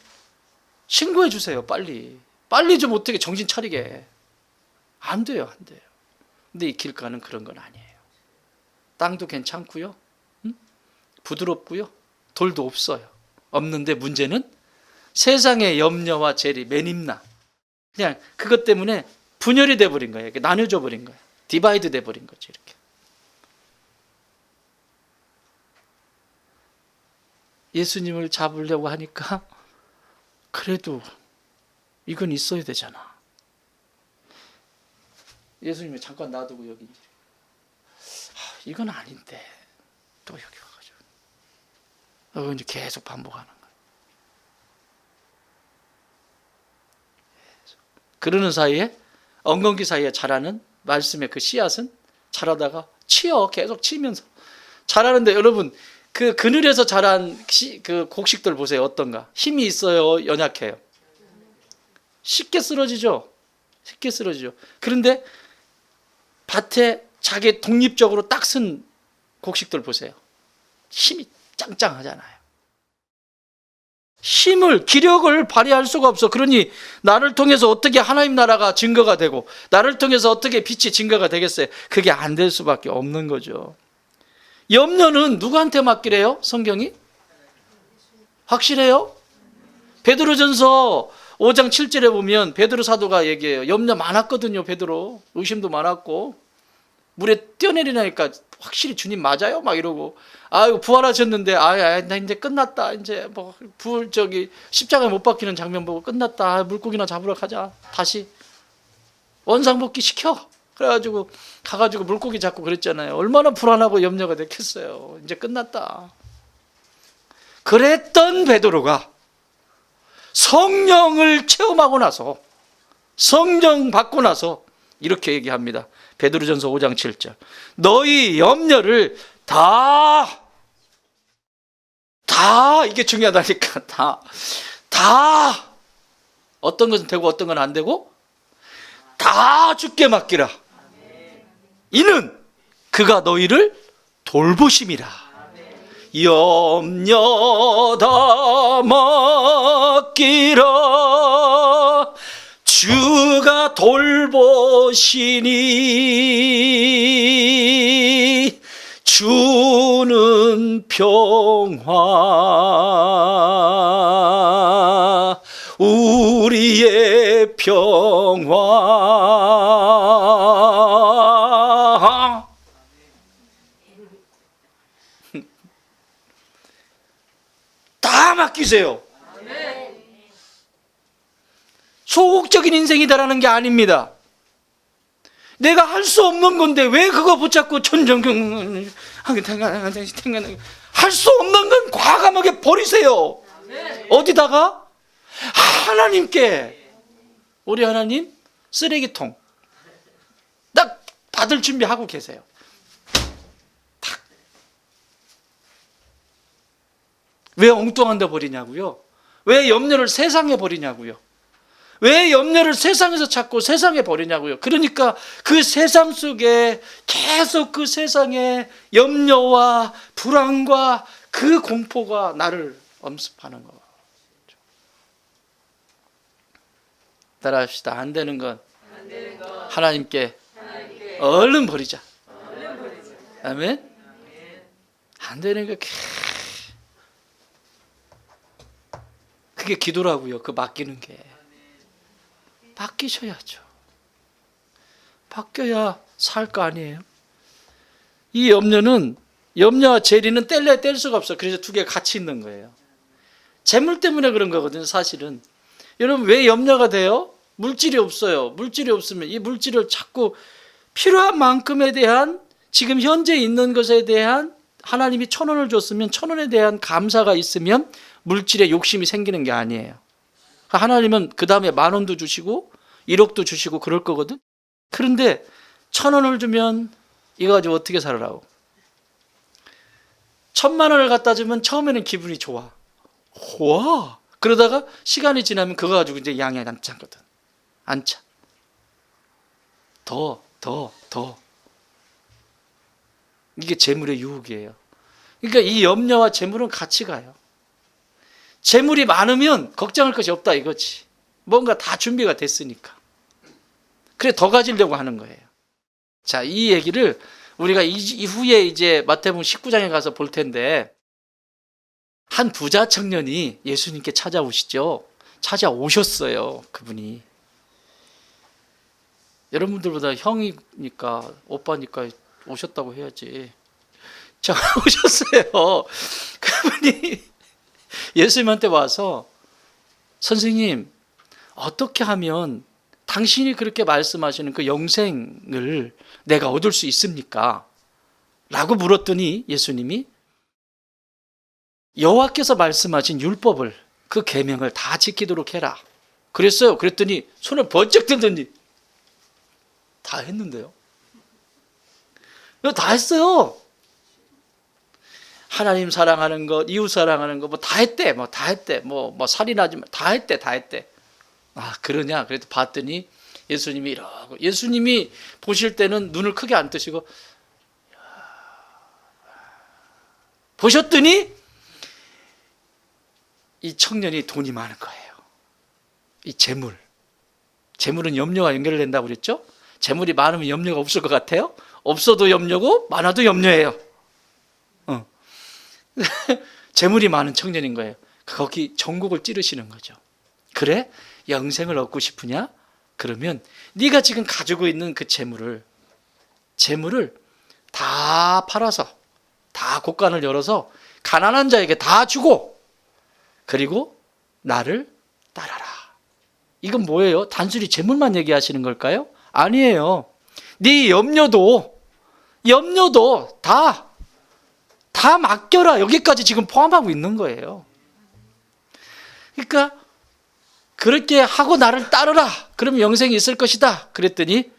신고해 주세요. 빨리 좀 어떻게 정신 차리게. 안 돼요. 근데 이 길가는 그런 건 아니에요. 땅도 괜찮고요, 부드럽고요, 돌도 없어요. 없는데 문제는 세상의 염려와 재리, 매님나, 그냥 그것 때문에 분열이 돼버린 거예요. 이렇게 나눠져 버린 거예요. 디바이드 돼버린 거죠. 이렇게. 예수님을 잡으려고 하니까 그래도 이건 있어야 되잖아. 예수님이 잠깐 놔두고 여기 이건 아닌데 또 여기 와가지고 이제 계속 반복하는 거예요. 그러는 사이에 엉겅퀴 사이에 자라는 말씀의 그 씨앗은 자라다가 계속 치면서 자라는데, 여러분 그 그늘에서 자란 그 곡식들 보세요. 어떤가? 힘이 있어요, 연약해요? 쉽게 쓰러지죠. 쉽게 쓰러지죠. 그런데 밭에 자기 독립적으로 딱 쓴 곡식들 보세요. 힘이 짱짱하잖아요. 기력을 발휘할 수가 없어. 그러니 나를 통해서 어떻게 하나님 나라가 증거가 되고, 나를 통해서 어떻게 빛이 증거가 되겠어요? 그게 안 될 수밖에 없는 거죠. 염려는 누구한테 맡기래요? 성경이? 확실해요? 베드로전서 5장 7절에 보면 베드로 사도가 얘기해요. 염려 많았거든요. 베드로 의심도 많았고, 물에 뛰어내리니까 확실히 주님 맞아요? 막 이러고, 아이고 부활하셨는데 나 이제 끝났다, 이제 뭐 십자가에 못 박히는 장면 보고 끝났다, 물고기나 잡으러 가자, 다시 원상복귀 시켜. 그래가지고 가가지고 물고기 잡고 그랬잖아요. 얼마나 불안하고 염려가 됐겠어요. 이제 끝났다. 그랬던 베드로가 성령을 체험하고 나서, 성령 받고 나서 이렇게 얘기합니다. 베드로전서 5장 7절. 너희 염려를 다 이게 중요하다니까. 다 어떤 것은 되고 어떤 건 안 되고 다 주께 맡기라. 이는 그가 너희를 돌보심이라. 염려 다 맡기라. 주가 돌보시니 주는 평화, 우리의 평화. 다 맡기세요. 소극적인 인생이다라는 게 아닙니다. 내가 할 수 없는 건데 왜 그거 붙잡고 천정경 할 수 없는 건 과감하게 버리세요. 어디다가? 하나님께. 우리 하나님 쓰레기통 딱 받을 준비하고 계세요. 탁. 왜 엉뚱한 데 버리냐고요? 왜 염려를 세상에 버리냐고요? 왜 염려를 세상에서 찾고 세상에 버리냐고요? 그러니까 그 세상 속에 계속 그 세상의 염려와 불안과 그 공포가 나를 엄습하는 거죠. 따라합시다. 안 되는 건 하나님께 얼른 버리자. 아멘. 안 되는 거 그게 기도라고요. 그 맡기는 게. 바뀌셔야죠. 바뀌어야 살 거 아니에요. 이 염려와 재리는 뗄래야 뗄 수가 없어. 그래서 두 개가 같이 있는 거예요. 재물 때문에 그런 거거든요, 사실은. 여러분 왜 염려가 돼요? 물질이 없어요. 물질이 없으면 이 물질을 자꾸 필요한 만큼에 대한, 지금 현재 있는 것에 대한, 하나님이 1,000원을 줬으면 1,000원에 대한 감사가 있으면 물질에 욕심이 생기는 게 아니에요. 하나님은 그 다음에 10,000원도 주시고 1억도 주시고 그럴 거거든. 그런데 1,000원을 주면 이거 가지고 어떻게 살아라고? 10,000,000원을 갖다 주면 처음에는 기분이 좋아. 와. 그러다가 시간이 지나면 그거 가지고 이제 양이 안 차거든. 안 차. 더. 이게 재물의 유혹이에요. 그러니까 이 염려와 재물은 같이 가요. 재물이 많으면 걱정할 것이 없다 이거지. 뭔가 다 준비가 됐으니까. 그래 더 가지려고 하는 거예요. 자, 이 얘기를 우리가 이후에 이제 마태복음 19장에 가서 볼 텐데, 한 부자 청년이 예수님께 찾아오시죠. 찾아오셨어요. 그분이. 여러분들보다 형이니까, 오빠니까 오셨다고 해야지. 자, 오셨어요. 그분이 예수님한테 와서, 선생님 어떻게 하면 다 당신이 그렇게 말씀하시는 그 영생을 내가 얻을 수 있습니까? 라고 물었더니 예수님이 여호와께서 말씀하신 율법을, 그 계명을 다 지키도록 해라 그랬어요. 그랬더니 손을 번쩍 들더니 다 했는데요. 다 했어요. 하나님 사랑하는 것, 이웃 사랑하는 것, 뭐 다 했대. 뭐 살인하지 마. 다 했대. 아, 그러냐? 그래도 봤더니 예수님이 이러고, 예수님이 보실 때는 눈을 크게 안 뜨시고, 보셨더니 이 청년이 돈이 많은 거예요. 이 재물은 염려가 연결된다고 그랬죠? 재물이 많으면 염려가 없을 것 같아요? 없어도 염려고 많아도 염려예요. 재물이 많은 청년인 거예요. 거기 전국을 찌르시는 거죠. 그래? 영생을 얻고 싶으냐? 그러면 네가 지금 가지고 있는 그 재물을 다 팔아서, 다 곳간을 열어서 가난한 자에게 다 주고, 그리고 나를 따라라. 이건 뭐예요? 단순히 재물만 얘기하시는 걸까요? 아니에요. 네 염려도 다 맡겨라. 여기까지 지금 포함하고 있는 거예요. 그러니까 그렇게 하고 나를 따르라. 그러면 영생이 있을 것이다. 그랬더니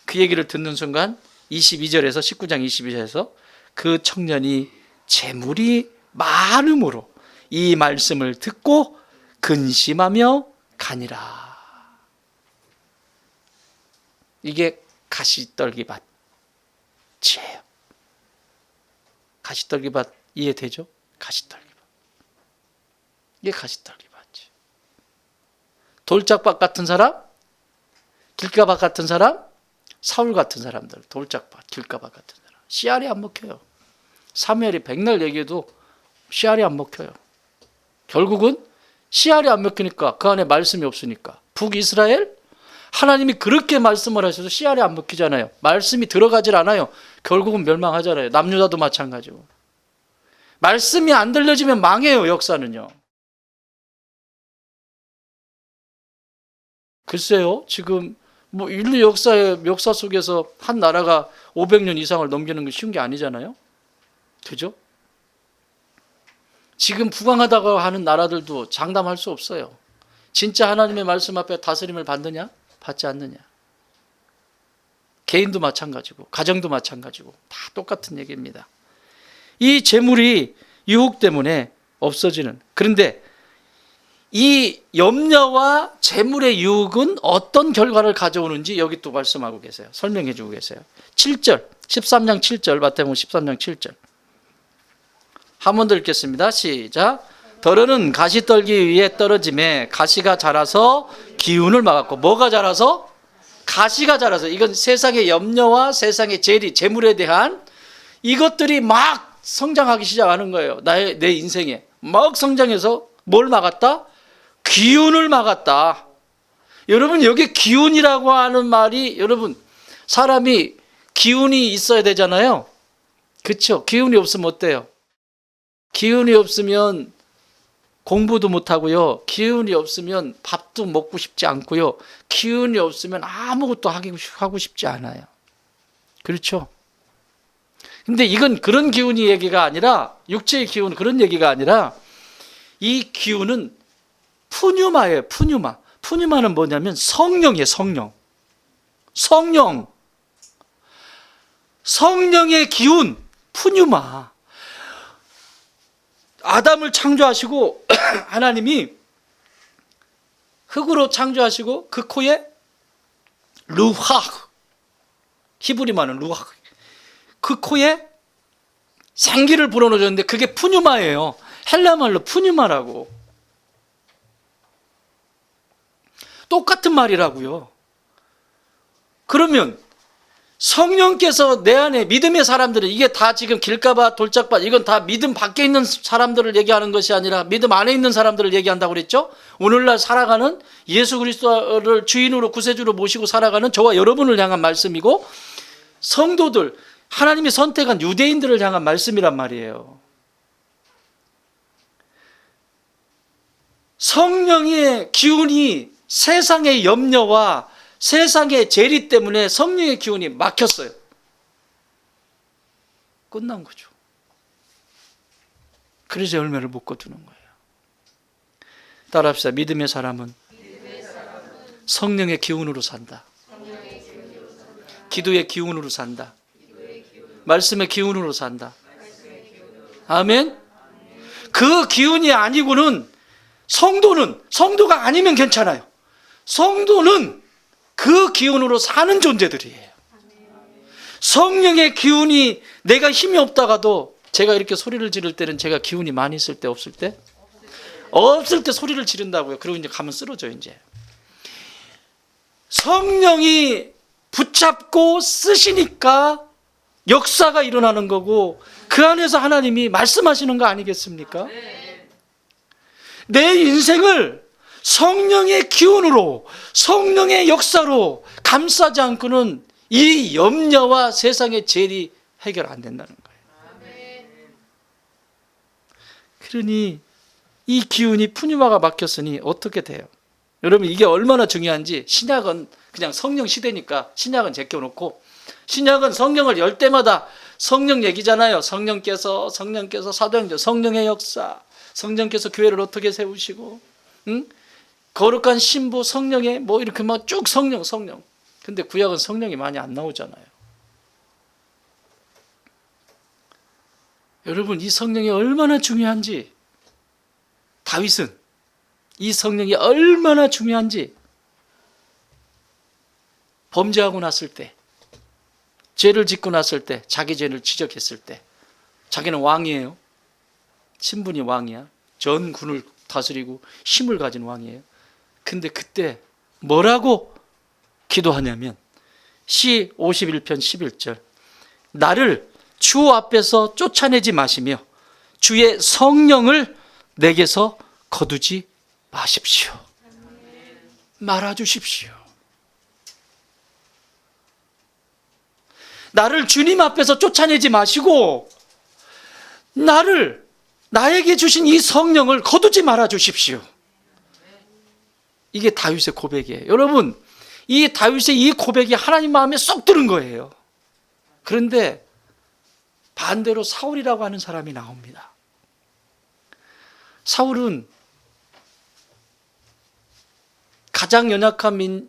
그 얘기를 듣는 순간 22절에서 19장 22절에서 그 청년이 재물이 많음으로 이 말씀을 듣고 근심하며 가니라. 이게 가시떨기밭이에요. 가시떨기밭 이해되죠? 가시떨기밭. 이게 가시떨기밭이에요. 돌짝밭 같은 사람, 길가밭 같은 사람, 사울 같은 사람들, 돌짝밭, 길가밭 같은 사람. 씨알이 안 먹혀요. 사무엘이 백날 얘기해도 씨알이 안 먹혀요. 결국은 씨알이 안 먹히니까 그 안에 말씀이 없으니까 북이스라엘 하나님이 그렇게 말씀을 하셔도 씨알이 안 먹히잖아요. 말씀이 들어가질 않아요. 결국은 멸망하잖아요. 남유다도 마찬가지고. 말씀이 안 들려지면 망해요. 역사는요. 글쎄요. 지금 뭐 인류 역사 속에서 한 나라가 500년 이상을 넘기는 게 쉬운 게 아니잖아요. 그죠? 지금 부강하다고 하는 나라들도 장담할 수 없어요. 진짜 하나님의 말씀 앞에 다스림을 받느냐? 받지 않느냐. 개인도 마찬가지고 가정도 마찬가지고 다 똑같은 얘기입니다. 이 재물이 유혹 때문에 없어지는, 그런데 이 염려와 재물의 유혹은 어떤 결과를 가져오는지 여기 또 말씀하고 계세요. 설명해 주고 계세요. 7절 13장 7절 마태복음 13장 7절 한 번 더 읽겠습니다. 시작. 더러는 가시떨기 위에 떨어짐에 가시가 자라서 기운을 막았고. 뭐가 자라서? 가시가 자라서. 이건 세상의 염려와 세상의 재리, 재물에 대한 이것들이 막 성장하기 시작하는 거예요. 내 인생에 막 성장해서 뭘 막았다? 기운을 막았다. 여러분, 여기 기운이라고 하는 말이, 여러분, 사람이 기운이 있어야 되잖아요. 그렇죠? 기운이 없으면 어때요? 기운이 없으면 공부도 못하고요. 기운이 없으면 밥도 먹고 싶지 않고요. 기운이 없으면 아무것도 하고 싶지 않아요. 그렇죠? 근데 이건 그런 기운이 얘기가 아니라, 육체의 기운 그런 얘기가 아니라, 이 기운은 푸뉴마예요. 푸뉴마. 푸뉴마는 뭐냐면 성령이에요. 성령의 기운, 푸뉴마. 아담을 창조하시고 하나님이 흙으로 창조하시고 그 코에 루하흐, 히브리말은 루하흐, 그 코에 생기를 불어넣어줬는데 그게 푸뉴마예요. 헬라말로 푸뉴마라고. 똑같은 말이라고요. 그러면 성령께서 내 안에, 믿음의 사람들은, 이게 다 지금 길가밭, 돌짝밭, 이건 다 믿음 밖에 있는 사람들을 얘기하는 것이 아니라 믿음 안에 있는 사람들을 얘기한다고 그랬죠. 오늘날 살아가는, 예수 그리스도를 주인으로 구세주로 모시고 살아가는 저와 여러분을 향한 말씀이고, 성도들, 하나님이 선택한 유대인들을 향한 말씀이란 말이에요. 성령의 기운이 세상의 염려와 세상의 재리 때문에 성령의 기운이 막혔어요. 끝난 거죠. 그래서 열매를 못 거두는 거예요. 따라합시다. 믿음의 사람은 성령의 기운으로 산다. 기도의 기운으로 산다. 말씀의 기운으로 산다. 아멘. 그 기운이 아니고는 성도가 아니면 괜찮아요. 성도는 그 기운으로 사는 존재들이에요. 성령의 기운이, 내가 힘이 없다가도, 제가 이렇게 소리를 지를 때는 제가 기운이 많이 있을 때 없을 때? 없을 때 소리를 지른다고요. 그리고 이제 가면 쓰러져요. 이제 성령이 붙잡고 쓰시니까 역사가 일어나는 거고, 그 안에서 하나님이 말씀하시는 거 아니겠습니까? 내 인생을 성령의 기운으로, 성령의 역사로 감싸지 않고는 이 염려와 세상의 재리 해결 안 된다는 거예요. 그러니 이 기운이 푸니마가 막혔으니 어떻게 돼요? 여러분, 이게 얼마나 중요한지, 신약은 그냥 성령 시대니까 신약은 제껴놓고, 신약은 성경을 열 때마다 성령 얘기잖아요. 성령께서 사도행전, 성령의 역사, 성령께서 교회를 어떻게 세우시고, 거룩한 신부, 성령의 뭐 이렇게 막 쭉 성령. 근데 구약은 성령이 많이 안 나오잖아요. 여러분, 이 성령이 얼마나 중요한지, 다윗은 이 성령이 얼마나 중요한지, 범죄하고 났을 때, 죄를 짓고 났을 때, 자기 죄를 지적했을 때, 자기는 왕이에요. 신분이 왕이야. 전 군을 다스리고 힘을 가진 왕이에요. 근데 그때 뭐라고 기도하냐면, 시 51편 11절, 나를 주 앞에서 쫓아내지 마시며 주의 성령을 내게서 거두지 마십시오. 말아주십시오. 나를 주님 앞에서 쫓아내지 마시고 나에게 주신 이 성령을 거두지 말아 주십시오. 이게 다윗의 고백이에요. 여러분, 이 다윗의 이 고백이 하나님 마음에 쏙 드는 거예요. 그런데 반대로 사울이라고 하는 사람이 나옵니다. 사울은 가장 연약한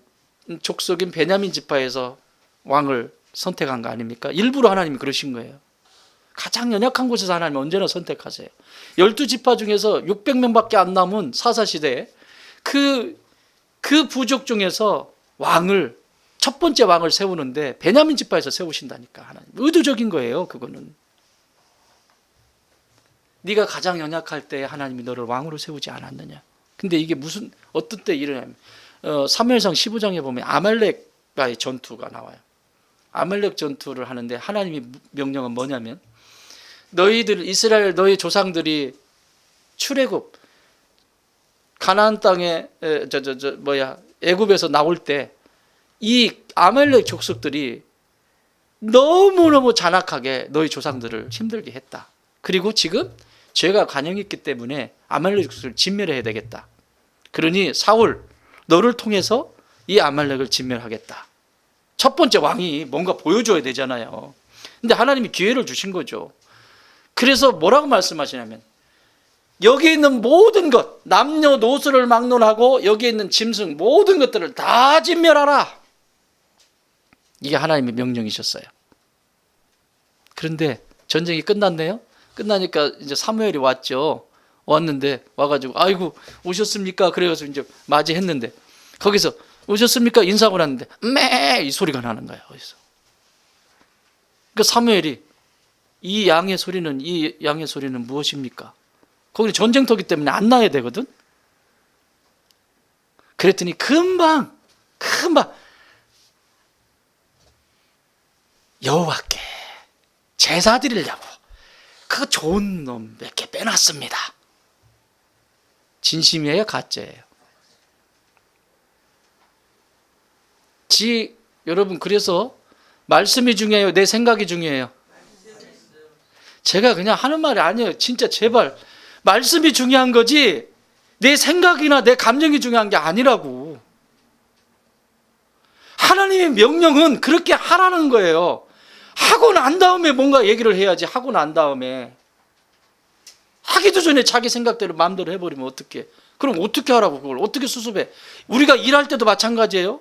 족속인 베냐민 지파에서 왕을 선택한 거 아닙니까? 일부러 하나님이 그러신 거예요. 가장 연약한 곳에서 하나님 언제나 선택하세요. 12지파 중에서 600명밖에 안 남은 사사시대에 그 부족 중에서 첫 번째 왕을 세우는데 베냐민 지파에서 세우신다니까. 하나님 의도적인 거예요. 그거는 네가 가장 연약할 때 하나님이 너를 왕으로 세우지 않았느냐. 근데 이게 어떤 때 일어나면, 사무엘상 15장에 보면 아말렉과의 전투가 나와요. 아말렉 전투를 하는데 하나님이 명령은 뭐냐면, 너희들 이스라엘 너희 조상들이 출애굽 가나안 땅에 애굽에서 나올 때 이 아말렉 족속들이 너무너무 잔악하게 너희 조상들을 힘들게 했다. 그리고 지금 죄가 관영했기 때문에 아말렉 족속을 진멸해야 되겠다. 그러니 사울, 너를 통해서 이 아말렉을 진멸하겠다. 첫 번째 왕이 뭔가 보여줘야 되잖아요. 근데 하나님이 기회를 주신 거죠. 그래서 뭐라고 말씀하시냐면, 여기 있는 모든 것, 남녀노소를 막론하고 여기 있는 짐승 모든 것들을 다 진멸하라. 이게 하나님의 명령이셨어요. 그런데 전쟁이 끝났네요. 끝나니까 이제 사무엘이 왔는데 와가지고, 아이고 오셨습니까? 그래가지고 이제 맞이했는데, 거기서 오셨습니까? 인사하고 났는데 매! 이 소리가 나는 거예요. 어디서? 그러니까 사무엘이 이 양의 소리는 무엇입니까? 거기는 전쟁터기 때문에 안 나야 되거든. 그랬더니 금방 여호와께 제사 드리려고 그 좋은 놈 몇 개 빼놨습니다. 진심이에요, 가짜예요? 여러분, 그래서 말씀이 중요해요, 내 생각이 중요해요? 제가 그냥 하는 말이 아니에요. 진짜 제발 말씀이 중요한 거지 내 생각이나 내 감정이 중요한 게 아니라고. 하나님의 명령은 그렇게 하라는 거예요. 하고 난 다음에 뭔가 얘기를 해야지. 하고 난 다음에. 하기도 전에 자기 생각대로 마음대로 해버리면 어떡해. 그럼 어떻게 하라고, 그걸 어떻게 수습해. 우리가 일할 때도 마찬가지예요.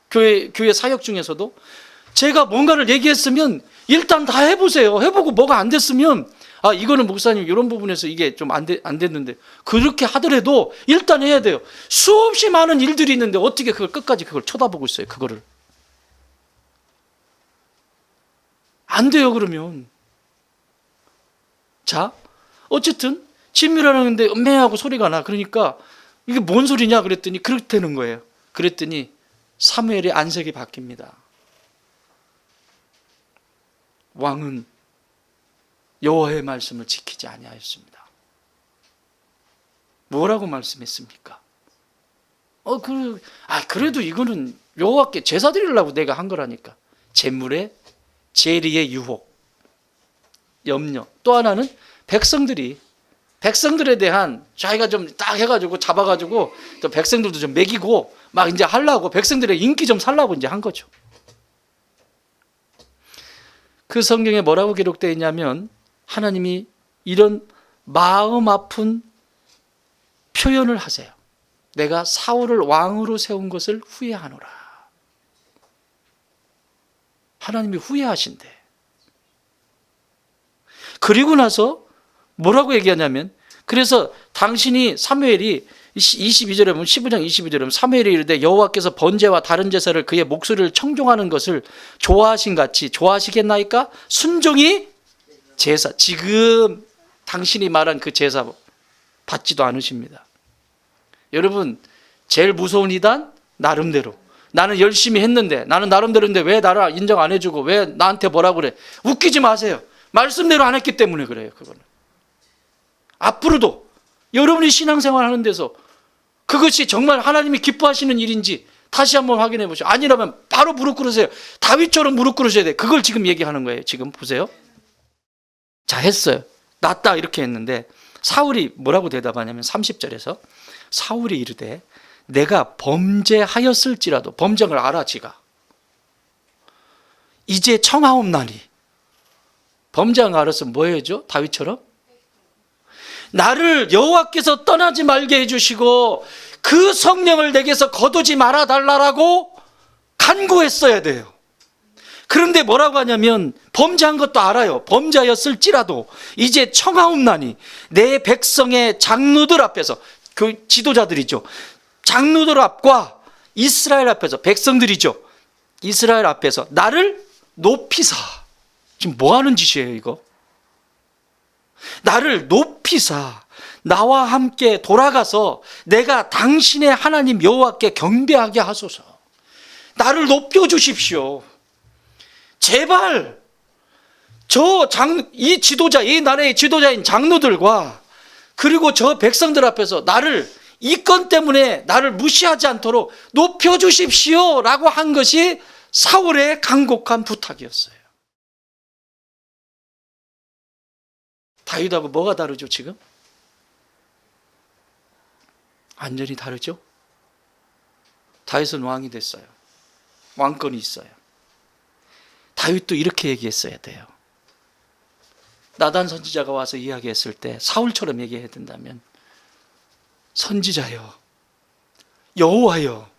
교회 사역 중에서도 제가 뭔가를 얘기했으면 일단 다 해보세요. 해보고 뭐가 안 됐으면 이거는 목사님 이런 부분에서 이게 좀 안 됐는데, 그렇게 하더라도 일단 해야 돼요. 수없이 많은 일들이 있는데 어떻게 그걸 끝까지 그걸 쳐다보고 있어요. 그거를 안 돼요. 그러면 자, 어쨌든 진미라는데 음매하고 소리가 나. 그러니까 이게 뭔 소리냐 그랬더니 그렇다는 거예요. 그랬더니 사무엘의 안색이 바뀝니다. 왕은 여호와의 말씀을 지키지 아니하였습니다. 뭐라고 말씀했습니까? 그래도 이거는 여호와께 제사 드리려고 내가 한 거라니까. 재물의 재리의 유혹, 염려. 또 하나는 백성들에 대한 자기가 좀 딱 해가지고 잡아가지고 또 백성들도 좀 먹이고 막 이제 하려고, 백성들의 인기 좀 살라고 이제 한 거죠. 그 성경에 뭐라고 기록되어 있냐면 하나님이 이런 마음 아픈 표현을 하세요. 내가 사울을 왕으로 세운 것을 후회하노라. 하나님이 후회하신대. 그리고 나서 뭐라고 얘기하냐면, 그래서 당신이 사무엘이 22절에 보면 15장 22절에 보면 사무엘이 이르되 여호와께서 번제와 다른 제사를 그의 목소리를 청종하는 것을 좋아하신 같이 좋아하시겠나이까? 순종이 제사. 지금 당신이 말한 그 제사 받지도 않으십니다. 여러분, 제일 무서운 이단 나름대로. 나는 열심히 했는데, 나는 나름대로인데 왜 나를 인정 안 해주고 왜 나한테 뭐라 그래. 웃기지 마세요. 말씀대로 안 했기 때문에 그래요. 그거는 앞으로도 여러분이 신앙생활 하는 데서 그것이 정말 하나님이 기뻐하시는 일인지 다시 한번 확인해 보시오. 아니라면 바로 무릎 꿇으세요. 다윗처럼 무릎 꿇으셔야 돼. 그걸 지금 얘기하는 거예요. 지금 보세요. 자, 했어요. 낫다 이렇게 했는데 사울이 뭐라고 대답하냐면 30절에서 사울이 이르되 내가 범죄하였을지라도, 범죄한 걸 알아 지가. 이제 청하옵나니. 범죄한 거 알았으면 뭐 해야죠? 다윗처럼 나를 여호와께서 떠나지 말게 해주시고 그 성령을 내게서 거두지 말아달라고 간구했어야 돼요. 그런데 뭐라고 하냐면 범죄한 것도 알아요. 범죄하였을지라도 이제 청하옵나니 내 백성의 장로들 앞에서, 그 지도자들이죠, 장로들 앞과 이스라엘 앞에서, 백성들이죠, 이스라엘 앞에서 나를 높이사. 지금 뭐 하는 짓이에요 이거? 나를 높이사 나와 함께 돌아가서 내가 당신의 하나님 여호와께 경배하게 하소서. 나를 높여주십시오. 제발 이 지도자, 이 나라의 지도자인 장로들과 그리고 저 백성들 앞에서 나를, 이 건 때문에 나를 무시하지 않도록 높여주십시오 라고 한 것이 사울의 간곡한 부탁이었어요. 다윗하고 뭐가 다르죠 지금? 완전히 다르죠? 다윗은 왕이 됐어요. 왕권이 있어요. 다윗도 이렇게 얘기했어야 돼요. 나단 선지자가 와서 이야기했을 때 사울처럼 얘기해야 된다면, 선지자여, 여호와여,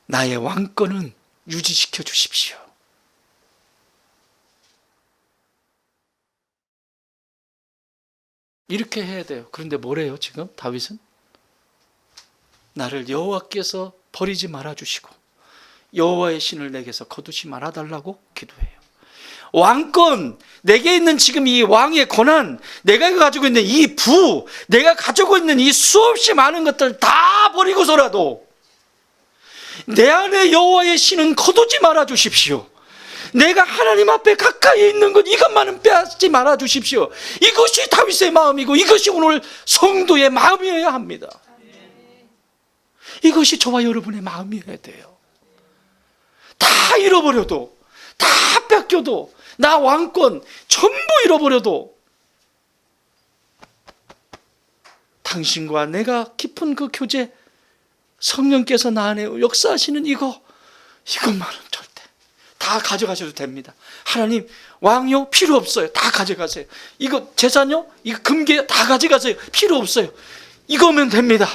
나의 왕권은 유지시켜 주십시오. 이렇게 해야 돼요. 그런데 뭐래요 지금 다윗은? 나를 여호와께서 버리지 말아주시고 여호와의 신을 내게서 거두지 말아달라고 기도해요. 왕권, 내게 있는 지금 이 왕의 권한, 내가 가지고 있는 이 부, 내가 가지고 있는 이 수없이 많은 것들 다 버리고서라도 내 안에 여호와의 신은 거두지 말아주십시오. 내가 하나님 앞에 가까이 있는 것, 이것만은 빼앗지 말아주십시오. 이것이 다윗의 마음이고 이것이 오늘 성도의 마음이어야 합니다. 이것이 저와 여러분의 마음이어야 돼요. 다 잃어버려도, 다 뺏겨도, 나 왕권 전부 잃어버려도 당신과 내가 깊은 그 교제, 성령께서 나 안에 역사하시는 이거 이것만은 절대 다 가져가셔도 됩니다. 하나님, 왕요 필요 없어요. 다 가져가세요. 이거 재산요, 이거 금괴 다 가져가세요. 필요 없어요. 이거면 됩니다.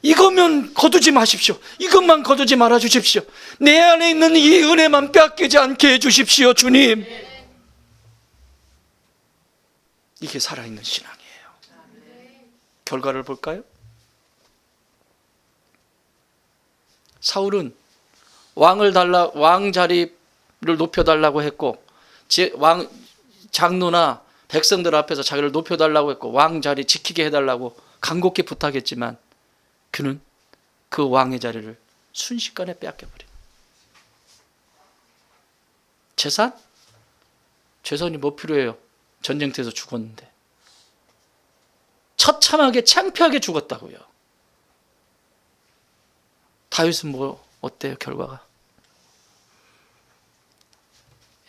이거면 거두지 마십시오. 이것만 거두지 말아 주십시오. 내 안에 있는 이 은혜만 빼앗기지 않게 해주십시오, 주님. 이게 살아있는 신앙이에요. 결과를 볼까요? 사울은 왕 자리를 높여달라고 했고, 왕 장로나 백성들 앞에서 자기를 높여달라고 했고, 왕 자리 지키게 해달라고 간곡히 부탁했지만 그는 그 왕의 자리를 순식간에 빼앗겨버린. 재산? 재산이 뭐 필요해요? 전쟁터에서 죽었는데. 처참하게 창피하게 죽었다고요. 다윗은 뭐 어때요, 결과가?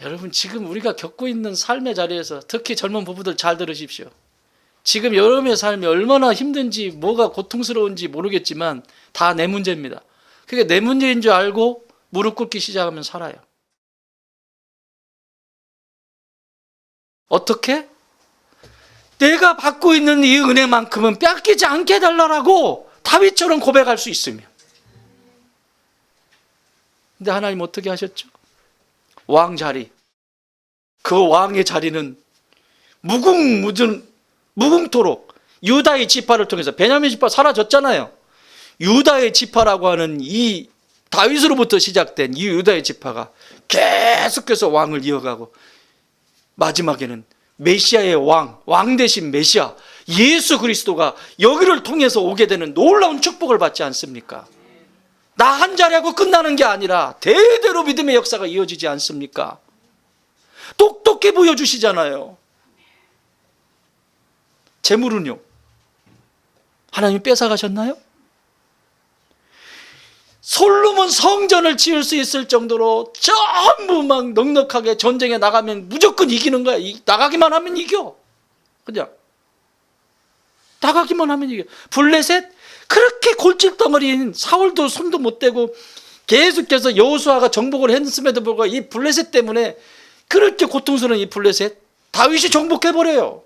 여러분, 지금 우리가 겪고 있는 삶의 자리에서 특히 젊은 부부들 잘 들으십시오. 지금 여러분의 삶이 얼마나 힘든지, 뭐가 고통스러운지 모르겠지만 다 내 문제입니다. 그게 내 문제인 줄 알고 무릎 꿇기 시작하면 살아요. 어떻게? 내가 받고 있는 이 은혜만큼은 뺏기지 않게 해달라고 다윗처럼 고백할 수 있으면. 근데 하나님 어떻게 하셨죠? 왕 자리, 그 왕의 자리는 무궁토록 유다의 지파를 통해서, 베냐민 지파 사라졌잖아요. 유다의 지파라고 하는 이 다윗으로부터 시작된 이 유다의 지파가 계속해서 왕을 이어가고, 마지막에는 메시아의 왕 대신 메시아 예수 그리스도가 여기를 통해서 오게 되는 놀라운 축복을 받지 않습니까? 나 한 자리하고 끝나는 게 아니라 대대로 믿음의 역사가 이어지지 않습니까? 똑똑히 보여주시잖아요. 재물은요? 하나님이 뺏어가셨나요? 솔로몬 성전을 지을 수 있을 정도로 전부 막 넉넉하게 전쟁에 나가면 무조건 이기는 거야. 나가기만 하면 이겨. 그냥 나가기만 하면 이겨. 블레셋 그렇게 골칫덩어리인 사울도 손도 못 대고 계속해서 여호수아가 정복을 했음에도 불구하고 이 블레셋 때문에 그렇게 고통스러운 이 블레셋, 다윗이 정복해버려요.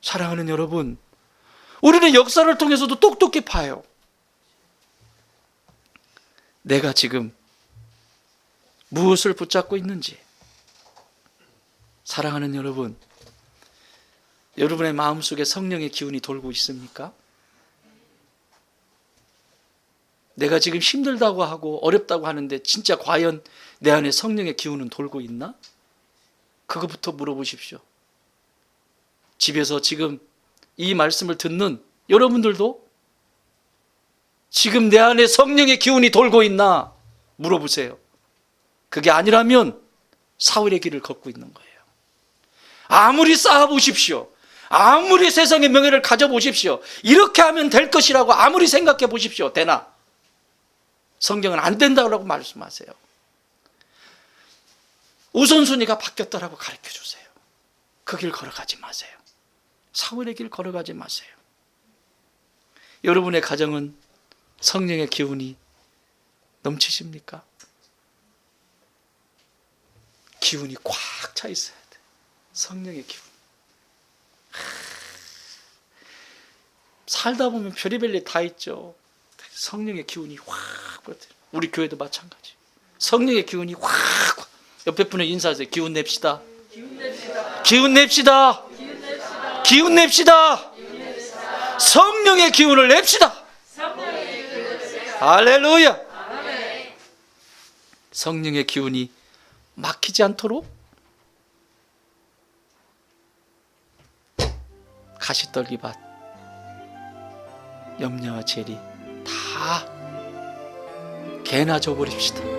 사랑하는 여러분, 우리는 역사를 통해서도 똑똑히 봐요. 내가 지금 무엇을 붙잡고 있는지. 사랑하는 여러분, 여러분의 마음속에 성령의 기운이 돌고 있습니까? 내가 지금 힘들다고 하고 어렵다고 하는데 진짜 과연 내 안에 성령의 기운은 돌고 있나? 그거부터 물어보십시오. 집에서 지금 이 말씀을 듣는 여러분들도 지금 내 안에 성령의 기운이 돌고 있나 물어보세요. 그게 아니라면 사울의 길을 걷고 있는 거예요. 아무리 쌓아보십시오. 아무리 세상의 명예를 가져보십시오. 이렇게 하면 될 것이라고 아무리 생각해 보십시오. 되나? 성경은 안 된다고 말씀하세요. 우선순위가 바뀌었다라고 가르쳐 주세요. 그 길 걸어가지 마세요. 사울의 길 걸어가지 마세요. 여러분의 가정은 성령의 기운이 넘치십니까? 기운이 꽉 차 있어야 돼. 성령의 기운. 살다 보면 별의별 일 다 있죠. 성령의 기운이 확 버텨요. 우리 교회도 마찬가지. 성령의 기운이 확. 옆에 분에 인사하세요. 기운 냅시다. 기운 냅시다. 기운 냅시다. 기운 냅시다. 성령의 기운을 냅시다. 할렐루야. 성령의 기운이 막히지 않도록 가시떨기밭, 염려와 재리 다 개나 줘버립시다.